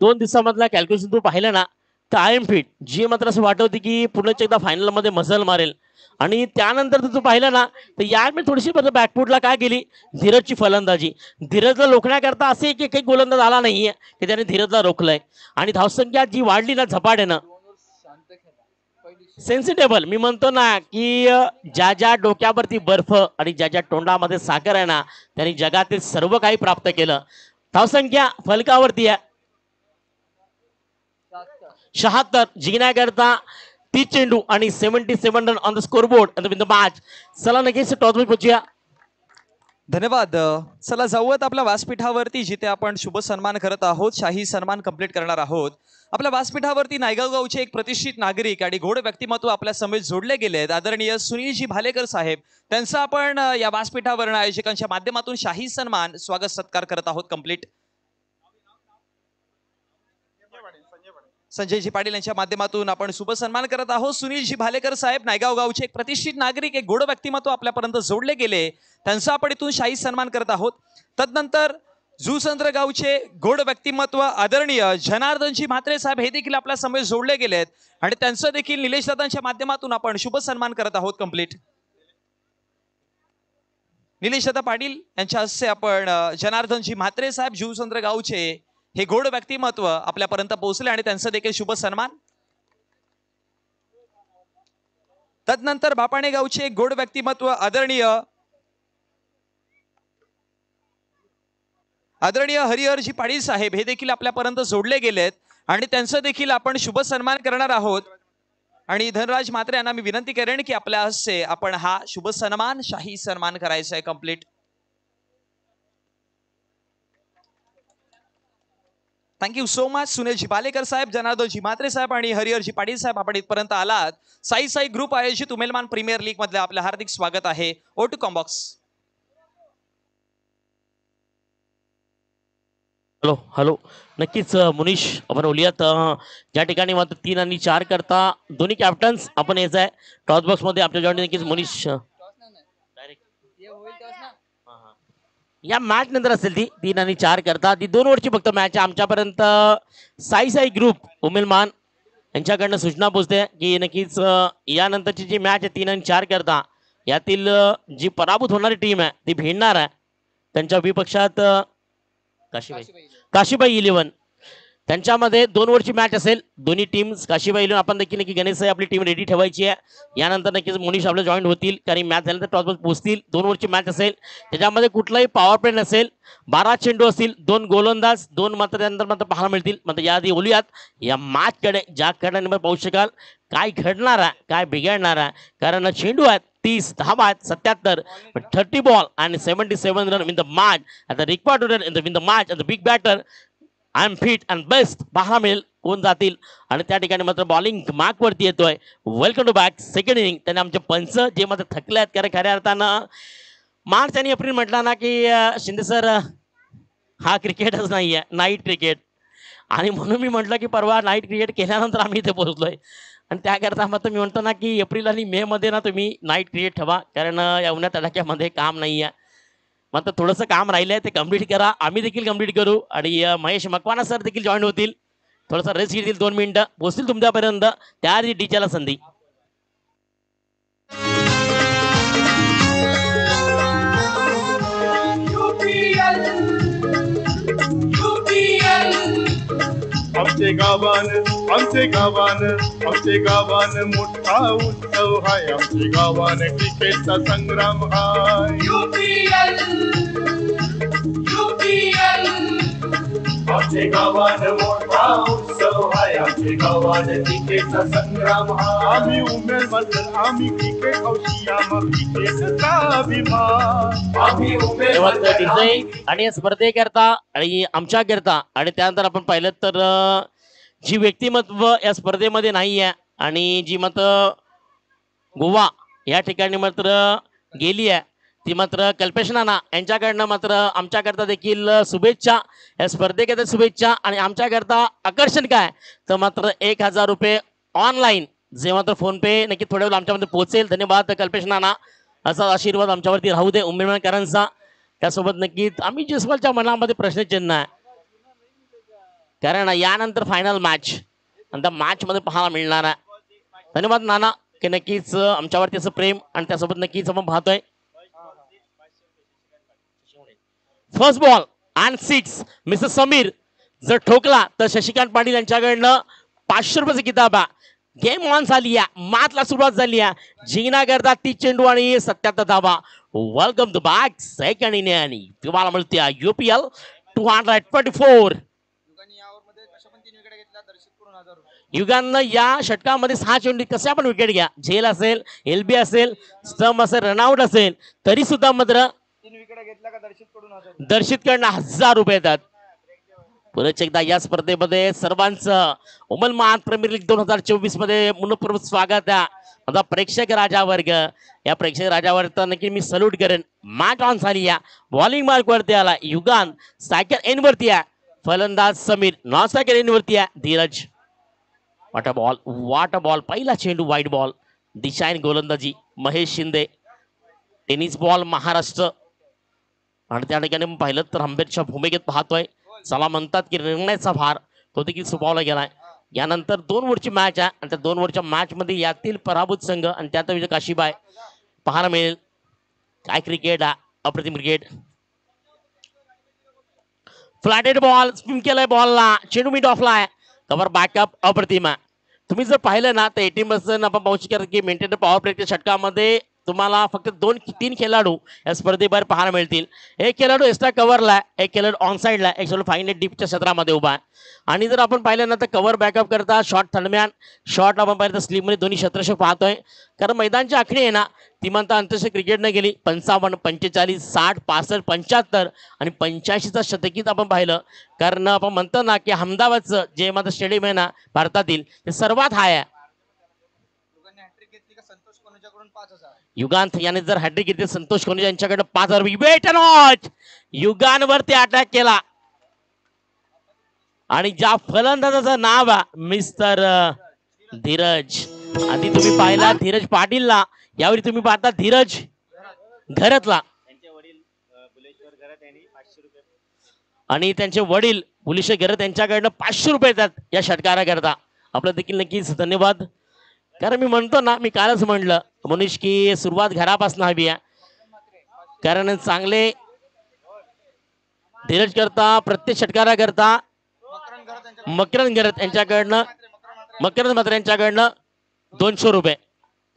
दोन दिवसामधला कॅल्क्युलेशन तू पाहिलं ना तर आय एम फिट जी मात्र असं वाटत होती की पुन्हा एकदा फायनल मध्ये मजल मारेल. आणि त्यानंतर तू पाहिलं ना तर यार मी थोडीशी बॅकफुटला काय केली धीरजची फलंदाजी. धीरजला रोखण्याकरता असे की काही गोलंदाज आला नाहीये की त्याने धीरजला रोखलंय. आणि धावसंख्या जी वाढली ना झपाट्यानं सेन्सिटेबल. मी म्हणतो ना की ज्या डोक्यावरती बर्फ आणि ज्या तोंडामध्ये साखर आहे ना त्यांनी जगातील सर्व काही प्राप्त केलं. धावसंख्या फलकावरती आहे 76. जिंकण्याकरता 30 चेंडू आणि 77 run on the score board in the match. चला नक्कीच टॉसवर पोहोचूया. धन्यवाद. चला जाऊयात आपल्या व्यासपीठावरती जिथे आपण शुभ सन्मान करत आहोत, शाही सन्मान कंप्लीट करणार आहोत. आपल्या व्यासपीठावरती नायगाव गावचे एक प्रतिष्ठित नागरिक आणि गोड व्यक्तिमत्व आपल्या समेत जोडले गेलेत. आदरणीय सुनीलजी भालेकर साहेब त्यांचा आपण या व्यासपीठावर आयोजकांच्या माध्यमातून शाही सन्मान स्वागत सत्कार करत आहोत कंप्लीट. संजयजी पाटील यांच्या माध्यमातून आपण शुभ सन्मान करत आहोत. सुनीलजी भालेकर साहेब नायगाव गावचे एक प्रतिष्ठित नागरिक, एक गोड व्यक्तिमत्व आपल्यापर्यंत जोडले गेले, त्यांचा आपण इथून शाही सन्मान करत आहोत. तदनंतर जुसंद्र गावचे गोड व्यक्तिमत्व आदरणीय जनार्दनजी म्हात्रे साहेब हे देखील आपल्या समोर जोडले गेलेत आणि त्यांचं देखील निलेश दादांच्या माध्यमातून आपण शुभ सन्मान करत आहोत कंप्लीट. निलेश दादा पाटील यांच्या हस्ते आपण जनार्दनजी म्हात्रे साहेब जुसंद्र गावचे हे गोड व्यक्तिमत्व आपल्यापर्यंत पोहोचले आणि त्यांचं देखील शुभ सन्मान. तदनंतर बापाणे गावचे गोड व्यक्तिमत्व आदरणीय हरिहरजी पाटील साहेब हे देखील आपल्यापर्यंत जोडले गेलेत आणि त्यांचं देखील आपण शुभ सन्मान करणार आहोत. आणि धनराज म्हात्रे यांना मी विनंती करेन की आपल्या हस्ते आपण हा शुभ सन्मान शाही सन्मान करायचा आहे complete. Thank you so much Sunilji Palekar साहेब, जनार्दनजी म्हात्रे साहेब आणि हरिहरजी पाटील साहेब आपण इथपर्यंत आलात. साई साई ग्रुप आयोजित उमेलमान प्रीमियर लीग मध्ये आपलं हार्दिक स्वागत आहे. ओ टू कॉम्बॉक्स. हॅलो हॅलो नक्कीच मुनीश आपण बोलूयात. ज्या ठिकाणी मात्र 3 आणि 4 करता दोन्ही कॅप्टन्स आपण यायचं आहे टॉस बॉक्स मध्ये आपल्या जॉईन. नक्कीच मुनीश या मॅच नंतर असेल ती 3 आणि 4 करता ती 2 ओव्हरची फक्त मॅच. आमच्यापर्यंत साई साई ग्रुप उमेलमान यांच्याकडनं सूचना पोहोचते की नक्कीच यानंतरची जी मॅच आहे 3 आणि 4 करता यातील जी पराभूत होणारी टीम आहे ती भिडणार आहे त्यांच्या विपक्षात काशीबाई 11. त्यांच्यामध्ये 2 ओव्हरची मॅच असेल. दोन्ही टीम्स काशीबाई आपण देखील नक्की गणेश साहेब आपली टीम रेडी ठेवायची आहे. यानंतर नक्कीच मुनीश आपले जॉईन होतील कारण मॅच झाल्यानंतर टॉसवर पोहोचतील. 2 ओव्हरची मॅच असेल. त्याच्यामध्ये कुठलाही पॉवर प्ले नसेल. 12 चेंडू असतील. 2 गोलंदाज 2 मात्र त्यानंतर मात्र पाहायला मिळतील. मात्र याआधी बोलूयात या मॅचकडे ज्या कडे पाहू शकाल काय घडणार आहे काय बिघडणार आहे. कारण चेंडू आहेत 30 धावा आहेत 77 30 बॉल आणि 77 run in the match at the required run in the match at the big batter I am fit and best पाहायला मिळेल कोण जातील. आणि त्या ठिकाणी मात्र बॉलिंग मार्कवरती येतोय. Welcome to back second inning. त्यांनी आमचे पंच जे मात्र थकले आहेत कारण खऱ्या अर्थानं मार्च आणि एप्रिल म्हटलं ना की शिंदे सर हा क्रिकेटच नाही आहे नाईट क्रिकेट. आणि म्हणून मी म्हटलं की परवा नाईट क्रिकेट केल्यानंतर आम्ही इथे पोहोचलोय. आणि त्याकरता मात्र मी म्हणतो ना की एप्रिल आणि मे मध्ये ना तुम्ही नाईट क्रिकेट ठेवा कारण या उन्हात तडाख्यामध्ये काम नाही आहे. मात्र थोडंसं काम राहिलंय ते कम्प्लीट करा. आम्ही देखील कम्प्लीट करू. आणि महेश मकवाना सर देखील जॉईन होतील. थोडासा रेस्ट घेतील 2 मिनिटं पोहोचतील तुमच्यापर्यंत. त्याआधी डीच्याला संधी. आमचे गावान मोठा उत्सव हाय. आमचे गावान क्रिकेटचा संग्राम हाय. आमचे गावान मोठा उत्सव हाय. आमचे गावान क्रिकेटचा संग्राम हाय. आम्ही उमेद बद्दल आम्ही क्रिकेट हौशी आम्हा क्रिकेटचा अभिमान. आम्ही उमेद आणि या स्पर्धेकरता आणि आमच्याकरता आणि त्यानंतर आपण पाहिलं तर जी व्यक्तिमत्व या स्पर्धेमध्ये नाही आहे आणि जी मात्र गोवा या ठिकाणी मात्र गेली आहे ती मात्र कल्पेश नाना यांच्याकडनं मात्र आमच्याकरता देखील शुभेच्छा. या स्पर्धेकरता शुभेच्छा. आणि आमच्याकरता आकर्षण काय तर मात्र 1000 रुपये ऑनलाईन जे मात्र फोनपे नक्की थोड्या वेळ आमच्यामध्ये पोहोचेल. धन्यवाद कल्पेश नाना. असा आशीर्वाद आमच्यावरती राहू दे उमेदवारांचा. त्यासोबत नक्कीच आम्ही जसवालच्या मनामध्ये प्रश्नचिन्ह आहे कारण यानंतर फायनल मॅच आणि त्या मॅच मध्ये पाहायला मिळणार आहे. धन्यवाद नाना की नक्कीच आमच्यावरती असं प्रेम आणि त्यासोबत नक्कीच आपण पाहतोय. First ball and 6 mister Sameer जर ठोकला तर शशिकांत पाटील यांच्याकडनं 500 रुपयाचा किताब. गेम ऑन झाली आहे. मॅचला सुरुवात झाली आहे. जिंकण्याकरता 30 चेंडू आणि 77 धावा. Welcome to back second inning. तुम्हाला मिळते UPL 224. युगांना या षटकामध्ये 6 चेंडू कसे आपण विकेट घ्या. झेल असेल LB असेल स्टंप असेल रनआउट असेल तरी सुद्धा मात्र दर्शित कडनं 1000 रुपये येतात. पुन्हा एकदा या स्पर्धेमध्ये सर्वांचं उमलमान प्रीमियर लीग 2024 मध्ये मनपूर्वक स्वागत आहे. आता प्रेक्षक राजा वर्ग या प्रेक्षक राजावर तर नक्की मी सल्यूट करेन. मॅच ऑन झाली आहे. बॉलिंग मार्क वरती आला युगान. सायकल एन वरती आहे फलंदाज समीर. नॉन सायकल एन वरती आहे धीरज. वाट अ बॉल पहिला चेंडू वाईट बॉल. दिशाईन गोलंदाजी महेश शिंदे. Tennis ball Maharashtra. आणि त्या ठिकाणी पाहिलं तर आंबेडच्या भूमिकेत पाहतोय. चला म्हणतात की निर्णयाचा भार तो देखील सोपवला गेलाय. यानंतर 2 ओव्हरची मॅच आहे आणि त्या 2 ओव्हरच्या मॅच मध्ये यातील पराभूत संघ आणि त्यात काशीबाई पाहायला मिळेल. काय क्रिकेट आहे अप्रतिम क्रिकेट. फ्लॅटेड बॉल स्पिन केलाय बॉलला. चेंडू मिड ऑफला आहे. कव्हर बॅकअप अप्रतिम आहे. तुम्ही जर पाहिलं ना तर 18% आपण पाहू शकता की मेंटेन पॉवर प्लेच्या षटकामध्ये तुम्हाला फक्त 2-3 खेळाडू या स्पर्धेबाहेर पाहायला मिळतील. एक खेळाडू एक्स्ट्रा कव्हरला, एक खेळाडू ऑन साईडला, एक खेळाडू फाईन डीपच्या क्षेत्रामध्ये उभा आहे. आणि जर आपण पाहिलं ना तर कव्हर बॅकअप करता शॉट दरम्यान शॉट आपण पाहिलं तर स्लीपमध्ये दोन्ही क्षेत्ररक्षक पाहतोय. कारण मैदानची आखणी आहे ना ती म्हणता आंतरराष्ट्रीय क्रिकेटनं गेली 55, 45, 60, 65, 75 आणि 85चा शतकीत आपण पाहिलं. कारण आपण म्हणतो ना की अहमदाबादचं जे माझं स्टेडियम आहे ना भारतातील ते सर्वात हाय आहे. युगांत याने जर हॅट्रिक घेतली संतोष कोणी यांच्याकडे 5000 वेट नॉट युगांवरती अटॅक केला. आणि ज्या फलंदाजाचं नाव आहे मिस्टर धीरज. आधी तुम्ही पाहिला धीरज पाटीलला. यावेळी तुम्ही पाहता धीरज घरतला. आणि त्यांचे वडील बुलेश्वर घरत यांच्याकडनं 500 रुपये येतात या षटकारा करता. आपलं देखील नक्कीच धन्यवाद. कारण मी म्हणतो ना मी कालच म्हणलं मनीष की सुरुवात घरापासून हवी आहे. कारण चांगले धीरज करता प्रत्येक षटकारा करता मकरंद गरत यांच्याकडनं यांच्याकडनं 200 रुपये.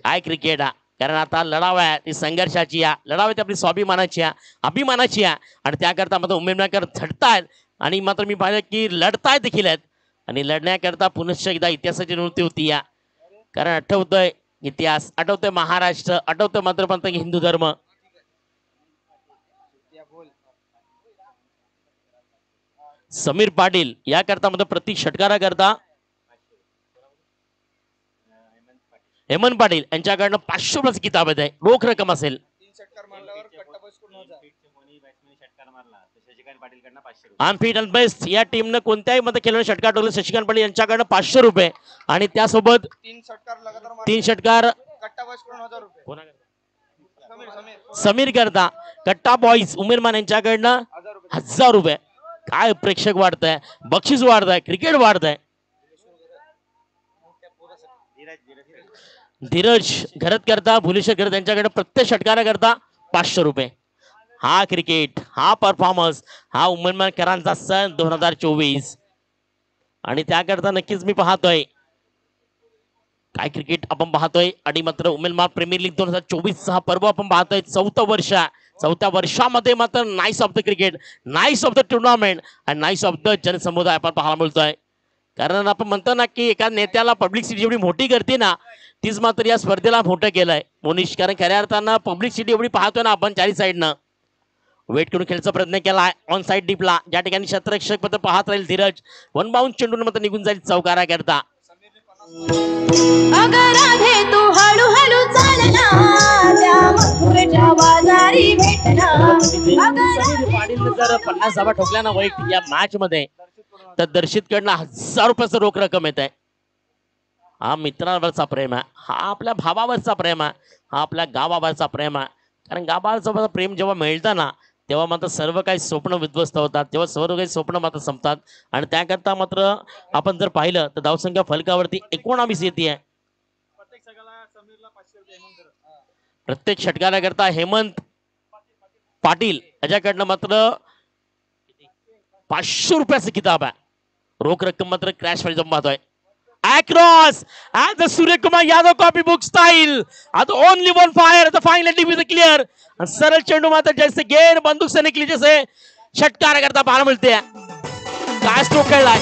काय क्रिकेट हा, कारण आता लढाव आहे ती संघर्षाची आहे, लढाव आहे ती आपली स्वाभिमानाची आहे, अभिमानाची आहे. आणि त्याकरता मात्र उमेदवार झटतायत आणि मात्र मी पाहिलं की लढतायत देखील आहेत. आणि लढण्याकरता पुनश्च एकदा इतिहासाची नोंद होती या, कारण आठवतोय इतिहास, आठवतोय महाराष्ट्र, आठवतोय मात्र म्हणतो की हिंदू धर्म. समीर पाटील याकरता मात्र प्रति षटकारा करता हेमंत पाटील यांच्याकडनं 500 रुपयाचं किताब आहे, रोख रक्कम असेल. फिट अँड बेस्ट या टीमनं कोणत्याही मध्ये केलेलं षटकार ठोकले शशिकांत पाटील यांच्याकडनं 500 रुपये. आणि त्यासोबत 3 षटकार समीर करता कट्टा बॉईज उमेरमान यांच्याकडनं 1000 रुपये. काय प्रेक्षक वाढत आहे, बक्षीस वाढत आहे, क्रिकेट वाढत आहे. धीरज घरत करता भुलेश्वर घरत यांच्याकडे प्रत्येक षटकारा करता 500 रुपये. हा क्रिकेट, हा परफॉर्मन्स, हा उमेदवारकरांचा सण 2024. आणि त्याकरता नक्कीच मी पाहतोय काय क्रिकेट आपण पाहतोय. आणि मात्र उमेदवार प्रीमियर लीग 2024 हा पर्व आपण पाहतोय. 4थं वर्ष, 4थ्या वर्षामध्ये मात्र nice of the cricket, nice of the tournament आणि नाईस ऑफ द जनसमुदाय आपण पाहायला मिळतोय. कारण आपण म्हणतो ना की एका नेत्याला पब्लिसिटी जेवढी मोठी करते ना तीच मात्र या स्पर्धेला मोठं केलंय मोनिश. कारण खऱ्या अर्थानं पब्लिसिटी एवढी पाहतोय ना आपण चारी साईडनं. वेट करून खेळायचा प्रयत्न केला ऑन साईड डीपला, ज्या ठिकाणी क्षेत्ररक्षक मात्र पाहत राहील धीरज. 1 बाउंड चेंडून मात्र निघून जाईल चौकारा करता. अगं राधे तू हळूहळू चालना त्या मथुरेच्या बाजारी भेटना. समीर पाटीलने जर 50 धावा ठोकल्या ना वैयक्तिक या मॅच मध्ये तर दर्शित कडनं 1000 रुपयाचं रोख रक्कम येत आहे. हा मित्रांवरचा प्रेम आहे, हा आपल्या भावावरचा प्रेम आहे, हा आपल्या गावावरचा प्रेम आहे. कारण गावाचं प्रेम जेव्हा मिळतं ना तेव्हा मात्र सर्व काही स्वप्न विध्वस्त होतात, तेव्हा सर्व काही स्वप्न मात्र संपतात. आणि त्याकरता मात्र आपण जर पाहिलं तर धावसंख्या फलकावरती 19 येते. प्रत्येक षटकारा करता हेमंत पाटील याच्याकडनं मात्र 500 रुपयाचं किताब आहे, रोख रक्कम मात्र क्रॅश फाईल जमा पाहतोय. Across and the Surya Kumar Yadav copybook style and only one fire the final with the clear and सरल चेंडू मात्र जैसे गेंद बंदूक से निकली जैसे षटकार करता पाहायला मिळते. काय स्ट्रोक खेळलाय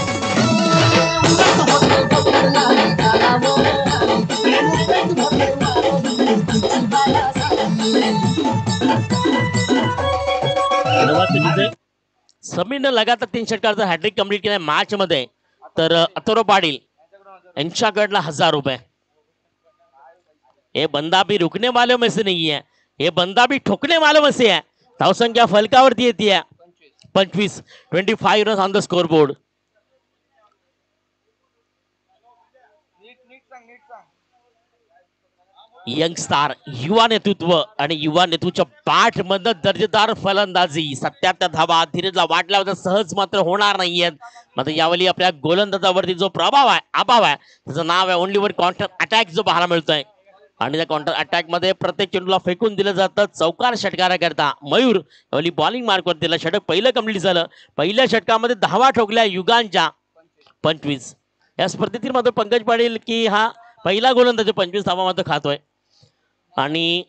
समीरनं लगातार 3 षटकाराचा हॅट्रिक कंप्लीट केलाय मॅच मध्ये. तर अथर्व पाटील यांच्याकडनं 1000 रुपये. ये बंदा भी रुकने वाले में से नहीं है, ये बंदा भी ठोकने वाले में से है. धावसंख्या फलकावरती येते 25, 25 runs on the score board. Young star युवा नेतृत्व आणि युवा नेतृत्वाच्या बॅट मधनं दर्जेदार फलंदाजी 77 धावा धीरजला वाटल्या होत्या सहज मात्र होणार नाहीयेत. मात्र यावेळी आपल्या गोलंदाजावरती जो प्रभाव आहे अभाव आहे त्याचं नाव आहे ओनली वन काउंटर अटॅक जो पाहायला मिळतोय. आणि त्या काउंटर अटॅक मध्ये प्रत्येक चेंडूला फेकून दिलं जातं. चौकार षटकारा करता मयूर यावेळी बॉलिंग मार्कवर दिला. षटक पहिलं कंप्लीट झालं. पहिल्या षटकामध्ये धावा ठोकल्या युगांच्या 25. या स्पर्धेतील मात्र पंकज पाटील की हा पहिला गोलंदाज 25 धावा मात्र खातोय. आणि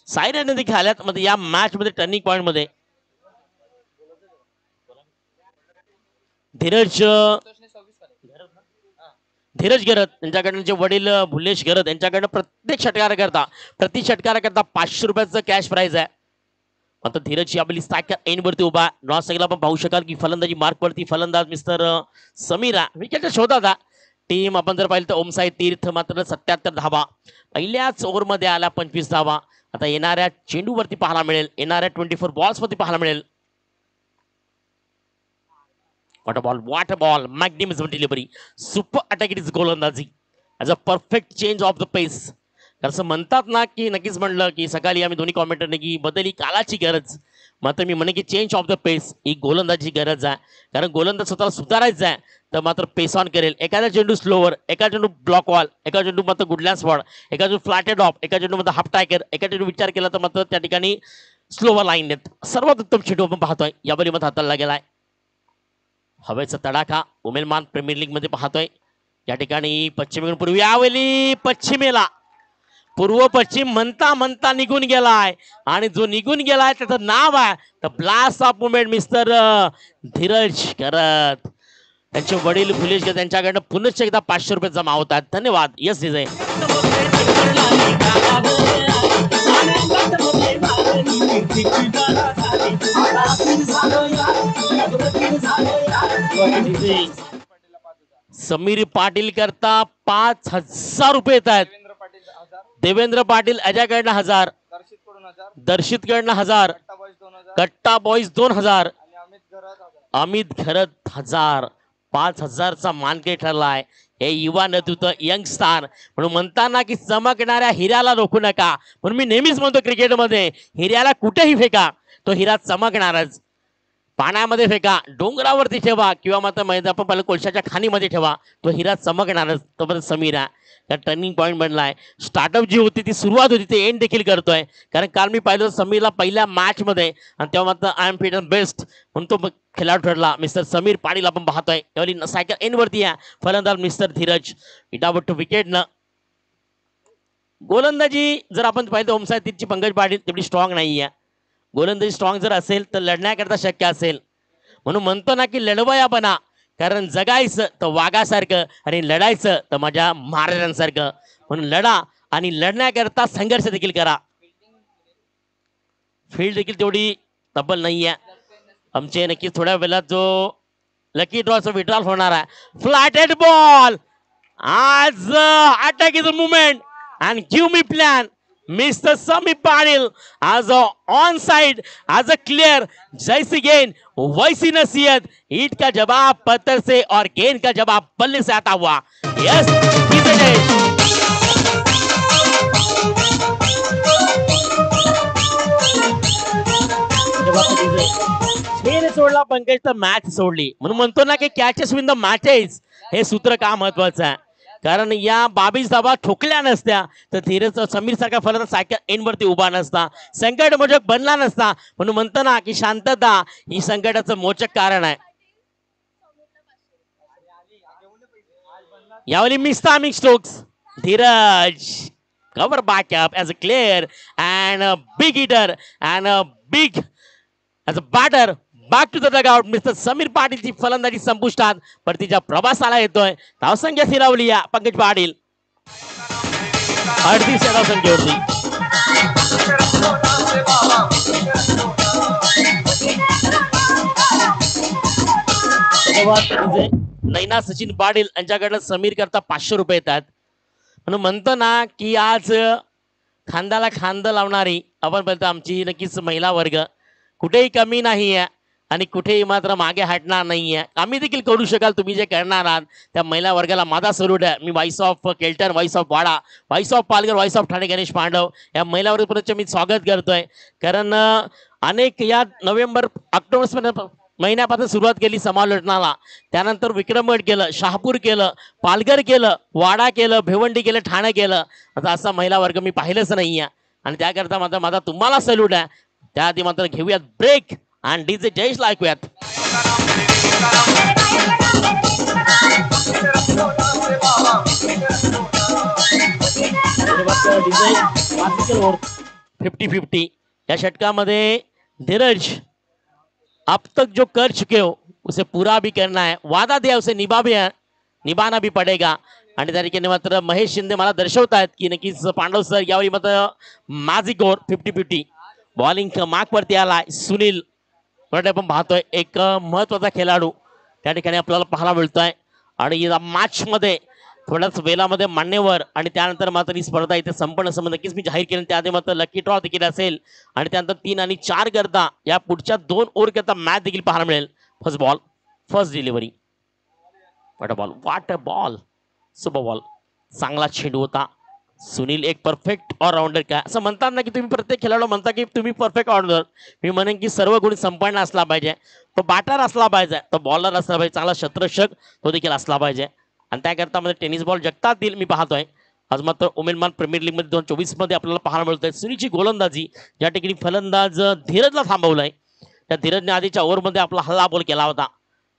सायरन देखील आल्यात मध्ये या मॅच मध्ये टर्निंग पॉइंट मध्ये. धीरज गरत यांच्याकडनं जे वडील भुलेश गरत यांच्याकडनं प्रत्येक षटकार करता प्रति षटकार करता 500 रुपयाचं कॅश प्राइज आहे. मात्र धीरज आपली स्ट्रायकर एंड वरती उभा. नॉट साईडला आपण पाहू शकाल की फलंदाजी मार्क वरती फलंदाज मिस्टर समीरा विकेट शोधाता. टीम आपण जर पाहिलं तर ओमसाई तीर्थ मात्र 77 धावा पहिल्याच ओव्हर मध्ये आला 25 धावा. आता येणाऱ्या चेंडूवरती पाहायला मिळेल, येणाऱ्या 24 बॉल्स वरती पाहायला मिळेल. what a ball magnificent delivery super attack it is गोलंदाजी as a perfect change of the pace. असं म्हणतात ना की नक्कीच म्हणलं की सकाळी आम्ही दोन्ही कॉमेंटरने की बदल ही कालाची गरज. मात्र मी म्हणे की चेंज ऑफ द पेस ही गोलंदाजी गरज आहे. कारण गोलंदाज स्वतःला सुधारायचं आहे तर मात्र पेस ऑन करेल. एखादा चेंडू स्लोवर, एका चेंडू ब्लॉक वॉल, एका चेंडू मात्र गुडलँड स्पॉट, एका चेंडू फ्लॅटेड ऑफ, एका चेंडू मध्ये हाफ टायकर, एका चेंडू विचार केला तर मात्र त्या ठिकाणी स्लोवर लाईन आहेत. सर्वात उत्तम चेंडू आपण पाहतोय यावेळी मत हाताला गेलाय. हवेचा तडाखा उमेलमान प्रीमियर लीग मध्ये पाहतोय. या ठिकाणी पश्चिमेकडून पूर्वी यावेळी पश्चिमेला पूर्व पश्चिम म्हणता म्हणता निघून गेलाय आणि जो निघून गेलाय त्याचं नाव आहे the blast of movement mister Dheeraj करत. त्यांचे वडील फुलेश त्यांच्याकडनं पुनश्च एकदा 500 रुपये जमा होतात. धन्यवाद. यस विजय. समीर पाटील करता 5000 रुपये येत आहेत. देवेंद्र पाटील अजयकडनं 1000, दर्शित कडनं 1000, कट्टा बॉईज 2000, अमित घरत 1000. 5000चा मानकरी ठरलाय. हे युवा नेतृत्व यंग स्टार म्हणून म्हणताना की चमकणाऱ्या हिऱ्याला रोखू नका. म्हणून मी नेहमीच म्हणतो क्रिकेटमध्ये हिऱ्याला कुठेही फेका तो हिरा चमकणारच. पाण्यामध्ये फेका, डोंगरावरती ठेवा किंवा मात्र मैदान आपण पहिलं कोळशाच्या खाणीमध्ये ठेवा तो हिरा चमकणारच. तोपर्यंत समीर आहे त्या टर्निंग पॉईंट बनलाय. स्टार्टअप जी होती ती सुरुवात होती ते एंड देखील करतोय. कारण काल मी पाहिलं समीरला पहिल्या मॅच मध्ये आणि तेव्हा मात्र I am fit and best म्हणून तो खेळाडू ठरला. मिस्टर समीर पाटील आपण पाहतोय. त्यावेळी सायकल एंड वरती आहे फलंदाज मिस्टर धीरज. इटावट टू विकेट न गोलंदाजी जर आपण पाहिलं होमसाईड तिची पंकज पाटील तेवढी स्ट्रॉंग नाही आहे. गोलंदाजी स्ट्रॉंग जर असेल तर लढण्याकरता शक्य असेल. म्हणून म्हणतो ना की लढवया बना. कारण जगायचं तर वाघासारखं आणि लढायचं तर माझ्या महाराजांसारखं. म्हणून लढा आणि लढण्याकरता संघर्ष देखील करा. फील्ड देखील तेवढी तब्बल नाही आहे. आमचे नक्कीच थोड्या वेळात जो लकी ड्रॉचा विड्रॉल होणार आहे. फ्लॅटेड बॉल आज attack is a movement and give me plan. Mister Sameer Patil as a onside as a clear जैसी गेंद वैसी नसीहत. ईट का जवाब पत्थर से और गेंद का जवाब बल्ले से आता हुआ. यस खेळ सोडला पंकज तर मॅच सोडली. म्हणून म्हणतो ना की कॅचेस विन द मॅचेस हे सूत्र का महत्वाचं आहे. कारण या 22 धावा ठोकल्या नसत्या तर धीरज समीर सारखा फलंदाज सायकल एंड वरती उभा नसता. संकट मोचक बनला नसता. म्हणून म्हणतो ना की शांतता ही संकटाचं मोचक कारण आहे. यावेळी मिस्तामिक strokes. Dheeraj cover backup as a clear and big hitter and big as a batter. Back to the dugout. Mister Sameer पाटीलची फलंदाजी संपुष्टात परतीच्या प्रवासाला येतोय. धावसंख्या फिरवली या पंकज पाटील 38 धावसंख्येवरती. नैना सचिन पाटील यांच्याकडनं समीर करता 500 रुपये येतात. म्हणून म्हणतो ना की आज खांद्याला खांद लावणारी आपण बोलतो आमची नक्कीच महिला वर्ग कुठेही कमी नाही आहे आणि कुठेही मात्र मागे हटणार नाहीये. आम्ही देखील करू शकाल तुम्ही जे करणार आहात त्या महिला वर्गाला माझा सल्यूट आहे. मी voice of Kelton, voice of Wada, voice of Palghar, voice of Thane Ganesh Pandav या महिला वर्गापर्यंत मी स्वागत करतोय. कारण अनेक या नोव्हेंबर ऑक्टोबर महिन्यापासून सुरुवात केली समालोचनाला. त्यानंतर विक्रमगड केलं, शहापूर केलं, पालघर केलं, वाडा केलं, भिवंडी केलं, ठाणे केलं. आता असा महिला वर्ग मी पाहिलंच नाहीये आणि त्याकरता मात्र माझा तुम्हाला सल्यूट आहे. त्याआधी मात्र घेऊयात ब्रेक आणि डीजे जयेशला ऐकूयात. डीजे 50-50 या षटकामध्ये धीरज अब तक जो कर चुके हो उसे पूरा भी करना है. वादा दिया उसे निभाना भी पडेगा. आणि त्या ठिकाणी मात्र महेश शिंदे मला दर्शवतायत की नक्कीच पांडव सर यावेळी मात्र मॅजिक ओव्हर 50-50 बॉलिंग मार्क वरती आलाय. सुनील आपण पाहतोय एक महत्वाचा खेळाडू त्या ठिकाणी आपल्याला पाहायला मिळतोय. आणि या मॅच मध्ये थोड्याच वेळामध्ये मान्यवर आणि त्यानंतर मात्र ही स्पर्धा इथे संपन्न असं नक्कीच मी जाहीर केलं. त्याआधी मात्र लकी ड्रॉ देखील असेल आणि त्यानंतर 3 आणि 4 करता या पुढच्या 2 ओव्हर करता मॅच देखील पाहायला मिळेल. First ball first delivery. वाट अ बॉल सुपर बॉल. चांगला चेंडू होता. सुनील एक परफेक्ट ऑलराऊंडर काय असं म्हणतात ना की तुम्ही प्रत्येक खेळाडू म्हणता की तुम्ही परफेक्ट ऑलराऊंडर. मी म्हणेन की सर्व गुण संपन्न असला पाहिजे. तो बॅटर असला पाहिजे, तो बॉलर असला पाहिजे, चांगला शतरक्षक तो देखील असला पाहिजे. आणि त्याकरता मध्ये टेनिस बॉल जगतात देईल मी पाहतोय. आज मात्र उमेलमान प्रीमियर लीग मध्ये 2024 मध्ये आपल्याला पाहायला मिळतोय सुनीलची गोलंदाजी. ज्या ठिकाणी फलंदाज धीरजला थांबवलाय त्या धीरजने आधीच्या ओव्हरमध्ये आपला हल्ला बॉल केला होता.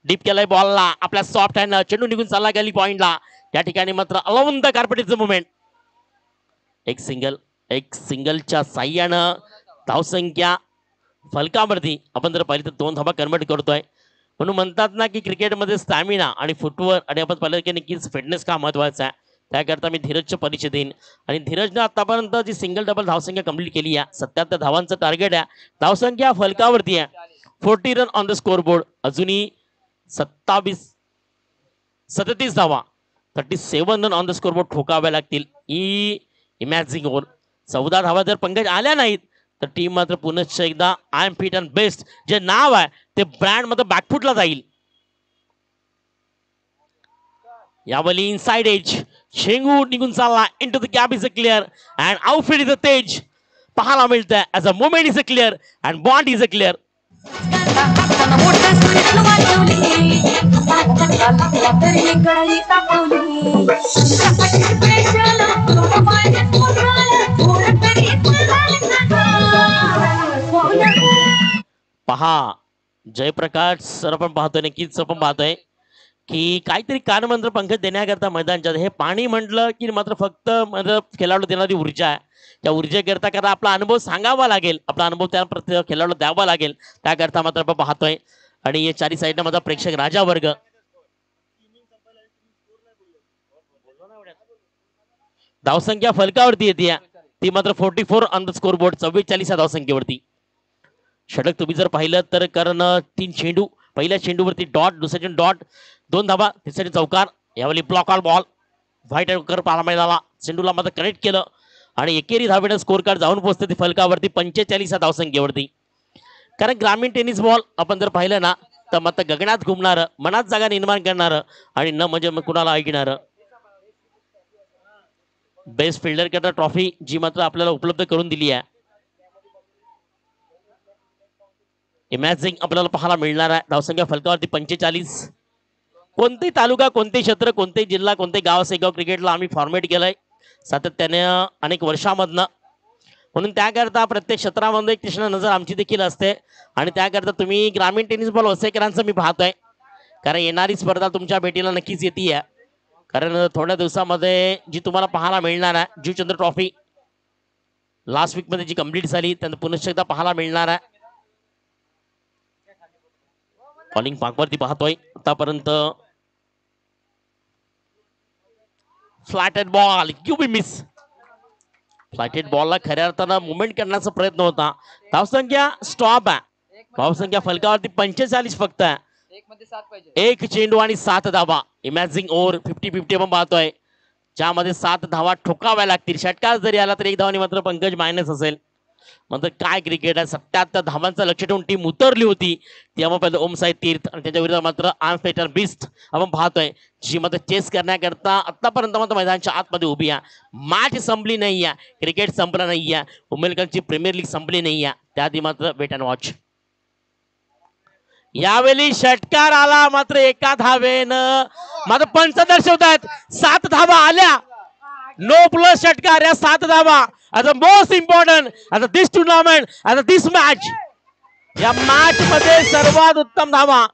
डीप केलाय बॉलला आपल्या सॉफ्ट हँड चेंडू निघून चालला गेली पॉइंटला. त्या ठिकाणी मात्र अलवंत कार्पेटीचं मुवमेंट. एक सिंगलच्या साह्यानं धावसंख्या फलकावरती आपण जर पाहिलं तर 2 धावा कन्वर्ट करतोय. म्हणून म्हणतात ना की क्रिकेटमध्ये स्टॅमिना आणि फुटवर्क आणि आपण पाहिलं की नक्कीच फिटनेस का महत्वाचा आहे. त्याकरता मी धीरजचे परिचय देईन. आणि धीरजने आतापर्यंत जी सिंगल डबल धावसंख्या कंप्लीट केली आहे 77 धावांचं टार्गेट आहे. धावसंख्या फलकावरती आहे 40 run on the scoreboard. अजूनही 37 धावा 37 run on the scoreboard ठोकाव्या लागतील. इमॅजिंग ओव्हर 14 धावा जर पंकज आल्या नाहीत तर टीम मात्र पुनश्च एकदा I am fit and best जे नाव आहे ते ब्रँड मध्ये बॅकफुटला जाईल. यावली इनसाइड एज शेंगू निघून चालला into the gap is a clear and outfit is a तेज पाहायला मिळतंय as a moment is a clear and bond is a clear. पहा जयप्रकाश सर आपण पाहतोय नक्कीच आपण पाहतोय की काहीतरी कानमंत्र पंकज देण्याकरता मैदानच्या हे पाणी म्हटलं की मात्र फक्त खेळाडू देणारी ऊर्जा आहे. त्या ऊर्जेकरता कारण आपला अनुभव सांगावा लागेल आपला अनुभव त्या प्रत्येक खेळाडू द्यावा लागेल. त्याकरता मात्र आपण पाहतोय आणि या चारी साईडनं माझा प्रेक्षक राजा वर्ग. धावसंख्या फलकावरती येते ती मात्र 44 ऑन द स्कोर बोर्ड 44 या धावसंख्येवरती. षटक तुम्ही जर पाहिलं तर कारण 3 चेंडू पहिल्या चेंडूवरती डॉट दुसऱ्या चेंडू डॉट 2 धाबा तिसऱ्या चौकार. यावेळी ब्लॉक ऑल बॉल व्हाईट कर पाहायला मिळाला चेंडूला मात्र कनेक्ट केलं आणि एकेरी धावेनं स्कोर कार्ड जाऊन पोहोचते ती फलकावरती 45 या धावसंख्येवरती. कारण ग्रामीण टेनिस बॉल आपण जर पाहिलं ना तर मात्र गगनात घुमणार मनात जागा निर्माण करणार आणि न म्हणजे कुणाला ऐकणार. बेस्ट फिल्डर करता ट्रॉफी जी मात्र आपल्याला उपलब्ध करून दिली आहे. इमॅजिंग आपल्याला पाहायला मिळणार आहे. धावसंख्या फलकावरती 45. कोणते तालुका कोणते क्षेत्र कोणते जिल्हा कोणते गाव सेगाव क्रिकेटला आम्ही फॉर्मेट केलंय सातत्याने अनेक वर्षामधनं. म्हणून त्याकरता प्रत्येक क्षेत्रामध्ये एक तीक्ष्ण नजर आमची देखील असते आणि त्याकरता तुम्ही ग्रामीण टेनिस बॉल वसईकरांचं मी पाहतोय कारण येणारी स्पर्धा तुमच्या भेटीला नक्कीच येते. कारण थोड्या दिवसामध्ये जी तुम्हाला पाहायला मिळणार आहे जीवचंद्र ट्रॉफी लास्ट वीक मध्ये जी कंप्लीट झाली त्यांना पुनश्च एकदा पाहायला मिळणार आहे. बॉलिंग पाकवरती पाहतोय आतापर्यंत flighted ball you be miss. Flighted बॉलला खऱ्या अर्थानं मुवमेंट करण्याचा प्रयत्न होता. धावसंख्या स्टॉप आहे. धावसंख्या फलकावरती 45 फक्त आहे. एक चेंडू आणि 7 धावा. इमॅजिंग ओव्हर 50-50 आपण पाहतोय ज्यामध्ये 7 धावा ठोकाव्या लागतील. षटकार जरी आला तर 1 धावाने मात्र पंकज मायनस असेल. म्हणजे काय क्रिकेट आहे 77 धावांचं लक्ष ठेवून टीम उतरली होती. तेव्हा पहिलं ओम साई तीर्थ आणि त्याच्या विरुद्ध मात्र आर्म फेटर बिस्ट आपण पाहतोय जी मात्र चेस करण्याकरता आतापर्यंत मात्र मैदानाच्या आतमध्ये उभी आहे. मॅच संपली नाही आहे क्रिकेट संपला नाही आहे उमेदकरची प्रीमियर लीग संपली नाही आहे त्याआधी मात्र वेट अँड वॉच. यावेळी षटकार आला मात्र एका धावेनं मात्र पंच दर्शवतात 7 धावा आल्या. नो प्लस षटकार या 7 धावा as a most important as a this tournament as a this match. या मॅच मध्ये सर्वात उत्तम धावा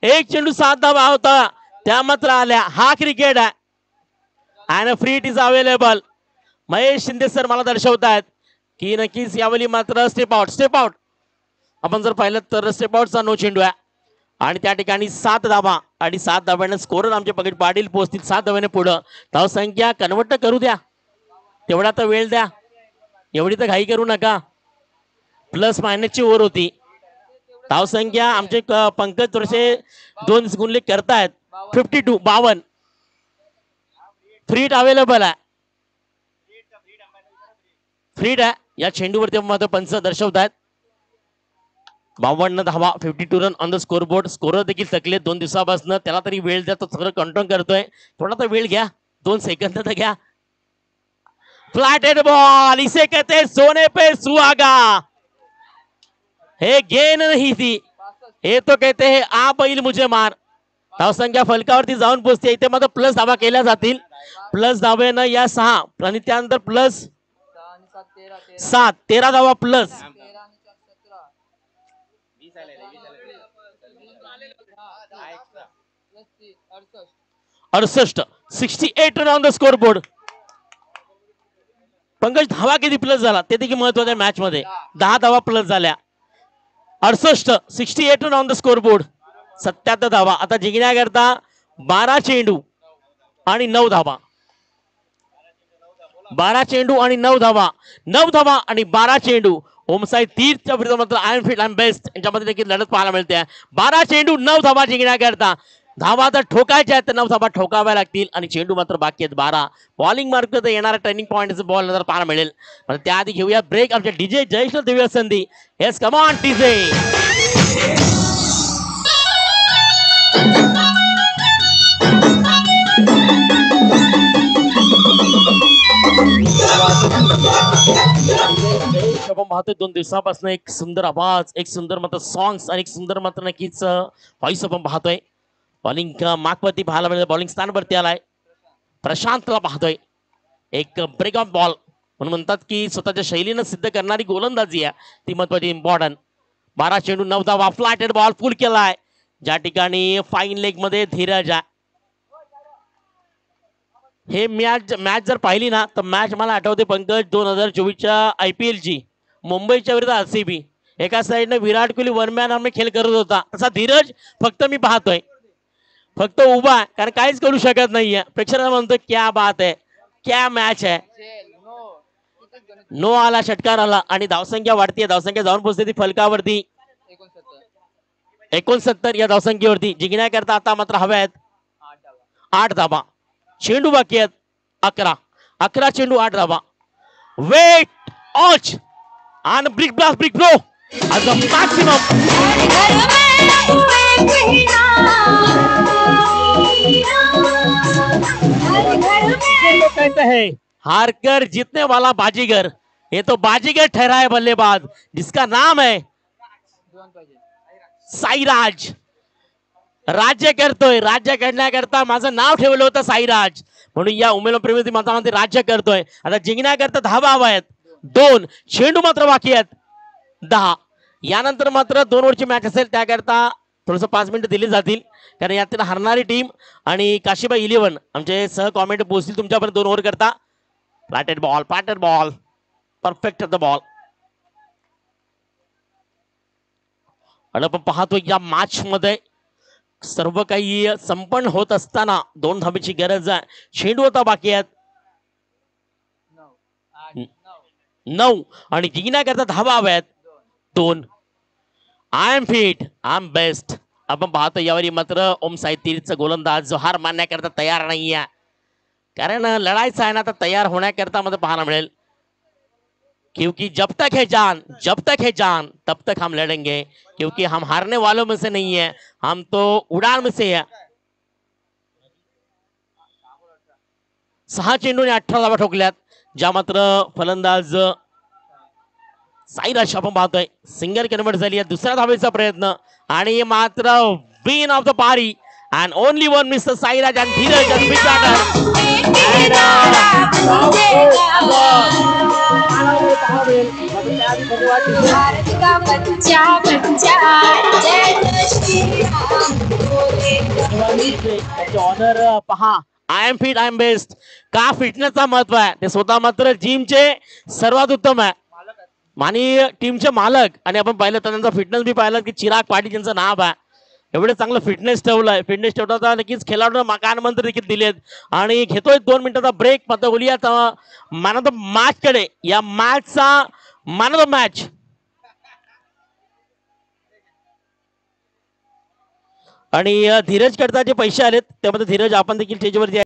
1 चेंडू 7 धावा होता त्या मात्र आल्या. हा क्रिकेट आहे and free it is available. Mahesh Shinde sir मला दर्शवतात की नक्कीच यावेळी मात्र स्टेप आउट आपण जर पाहिलं तर स्टेप आउटचा नो चेंडू आहे आणि त्या ठिकाणी 7 धावा आणि 7 धाव्याने स्कोरर आमचे पकड पाटील पोहोचतील 7 धाव्याने पुढं. धावसंख्या कन्वर्ट करू द्या तेवढा तर वेळ द्या एवढी तर घाई करू नका. प्लस मायनसची ओव्हर होती. धावसंख्या आमचे पंकज थोडेसे 2 गुणले करतायत 52 फ्री हिट अवेलेबल आहे. फ्री हिट आहे या चेंडूवरती मात्र पंच दर्शवतात 52 धावा 52 run on the score board. Scorer देखील थकले 2 दिवसापासून त्याला तरी वेळ द्या तो सगळं कंट्रोल करतोय. थोडा तर वेळ घ्या 2 सेकंद तर घ्या. फ्लैटेड बॉल इसे कहते हैं सोने पे सुहागा. हे गेन नहीं थी हे तो कहते हैं आ बैल मुझे मार. धावसंख्या फलकावरती जाऊन पोहोचते. इथे मात्र प्लस धावा केल्या जातील. प्लस धावेनं या 6 आणि त्यानंतर प्लस 7 13 धावा plus. 68 68 run on the score board. Pankaj धावा किती प्लस झाला ते देखील महत्वाचं मॅच मध्ये. 10 धावा प्लस झाल्या. 68 68 run on the score board. 77 धावा. आता जिंकण्याकरता 12 चेंडू आणि 9 धावा. 12 चेंडू आणि 9 धावा. 9 धावा आणि 12 चेंडू. ओमसाई तीरच्या विरुद्ध मात्र I am fit I am best यांच्यामध्ये देखील लढत पाहायला मिळते. 12 चेंडू 9 धावा जिंकण्याकरता. धावा तर ठोकायच्या आहेत तर 9 धावा ठोकाव्या लागतील आणि चेंडू मात्र बाकी आहेत 12. बॉलिंग मार्क तर येणारा टर्निंग पॉईंट बॉल नंतर पाहायला मिळेल. पण त्याआधी घेऊया ब्रेक. आमच्या डीजे जयेशला देऊया संधी. Yes come on DJ. आपण पाहतोय 2 दिवसापासून एक सुंदर आवाज, एक सुंदर मात्र सॉंग्स आणि एक सुंदर मात्र नक्कीच व्हॉइस आपण पाहतोय. बॉलिंग मार्कवरती पाहायला मिळेल. बॉलिंग स्थानवरती आलाय. प्रशांतला पाहतोय. एक ब्रेक ऑफ बॉल म्हणून म्हणतात की स्वतःच्या शैलीनं सिद्ध करणारी गोलंदाजी आहे ती महत्वाची इम्पॉर्टंट. 12 चेंडू 9 धावा. फ्लॅटेड बॉल फुल केलाय. ज्या ठिकाणी फाईन लेग मध्ये धीरज आहे. हे मॅच जर पाहिली ना तर मॅच मला आठवते पंकज 2024च्या IPL ची मुंबईच्या विरुद्ध RCB. एका साईडने Virat Kohli one man army खेळ करत होता तसा धीरज फक्त मी पाहतोय. फक्त उभा आहे कारण काहीच करू शकत नाहीये. प्रेक्षकांना म्हणतो क्या बात आहे क्या मॅच आहे. नो आला षटकार आला आणि धावसंख्या वाढतीये. धावसंख्या जाऊन पोहोचते ती फलकावरती 69 या धावसंख्येवरती. जिंकण्याकरता आता मात्र हव्या आहेत 8 धावा. चेंडू बाकी आहेत 11 चेंडू 8 धावा. वेट ऑच आणि ब्रिक ब्लास्ट ब्रिक ब्रो आज मॅक्सिमम. है हारकर जीतने वाला बाजीगर. ये तो बाजीगर ठहरा है बल्लेबाज जिसका नाम है साईराज. राज्य करतोय. राज्य करण्याकरता माझं नाव ठेवलं होतं साईराज म्हणून या उमेदवार प्रेमी मतामध्ये राज्य करतोय. आता जिंकण्याकरता धावा हवा आहेत 2. चेंडू मात्र बाकी आहेत 10. यानंतर मात्र 2 ओव्हरची मॅच असेल त्याकरता थोडस 5 मिनिटं दिली जातील कारण यातील हरणारी टीम आणि काशीबाई 11 आमचे सह कॉमेंट पोहोचतील तुमच्यापर्यंत 2 ओव्हर करता. Flatted ball perfect the ball. आणि आपण पाहतोय या मॅच मध्ये सर्व काही संपन्न होत असताना 2 धावेची गरज आहे. चेंडू आता बाकी आहेत 9 आणि जिंकण्याकरता धावा हव्या आहेत 2. I am fit I am best. आपण पाहतो यावेळी मात्र ओमसाई तीरचा गोलंदाज जो हार मानण्याकरता तयार नाहीये कारण लढायचं आहे ना तर तयार होण्याकरता मध्ये पाहायला मिळेल. क्योंकि जब तक है जान तब तक हम लड़ेंगे क्योंकि हम हारने वालों में से नहीं है हम तो उड़ान में से है. 6 चेंडूने 18 धावा ठोकल्यात. ज्या मात्र फलंदाज साईराज आपण पाहतोय सिंगल कन्वर्ट झाली आहे. दुसऱ्या धावेचा प्रयत्न आणि मात्र विन ऑफ द पारी and only one mister Sairaj and Dheeraj and big honour पहा. I am fit I am best. का फिटनेसचा महत्व आहे ते स्वतः मात्र जिमचे सर्वात उत्तम आहे आणि टीमचे मालक आणि आपण पाहिलं तर त्यांचा फिटनेस बी पाहिलं की चिराग पाटील यांचं नाव आहे. एवढे चांगलं फिटनेस ठेवलंय. फिटनेस ठेवता नक्कीच खेळाडूंना मकान मंत्र देखील दिलेत आणि घेतोय 2 मिनिटाचा ब्रेक. मात्र बोलूया मॅन ऑफ द मॅच कडे. या मॅचचा मॅन ऑफ द मॅच आणि धीरज करता जे पैसे आलेत त्यामध्ये धीरज आपण देखील स्टेजवरती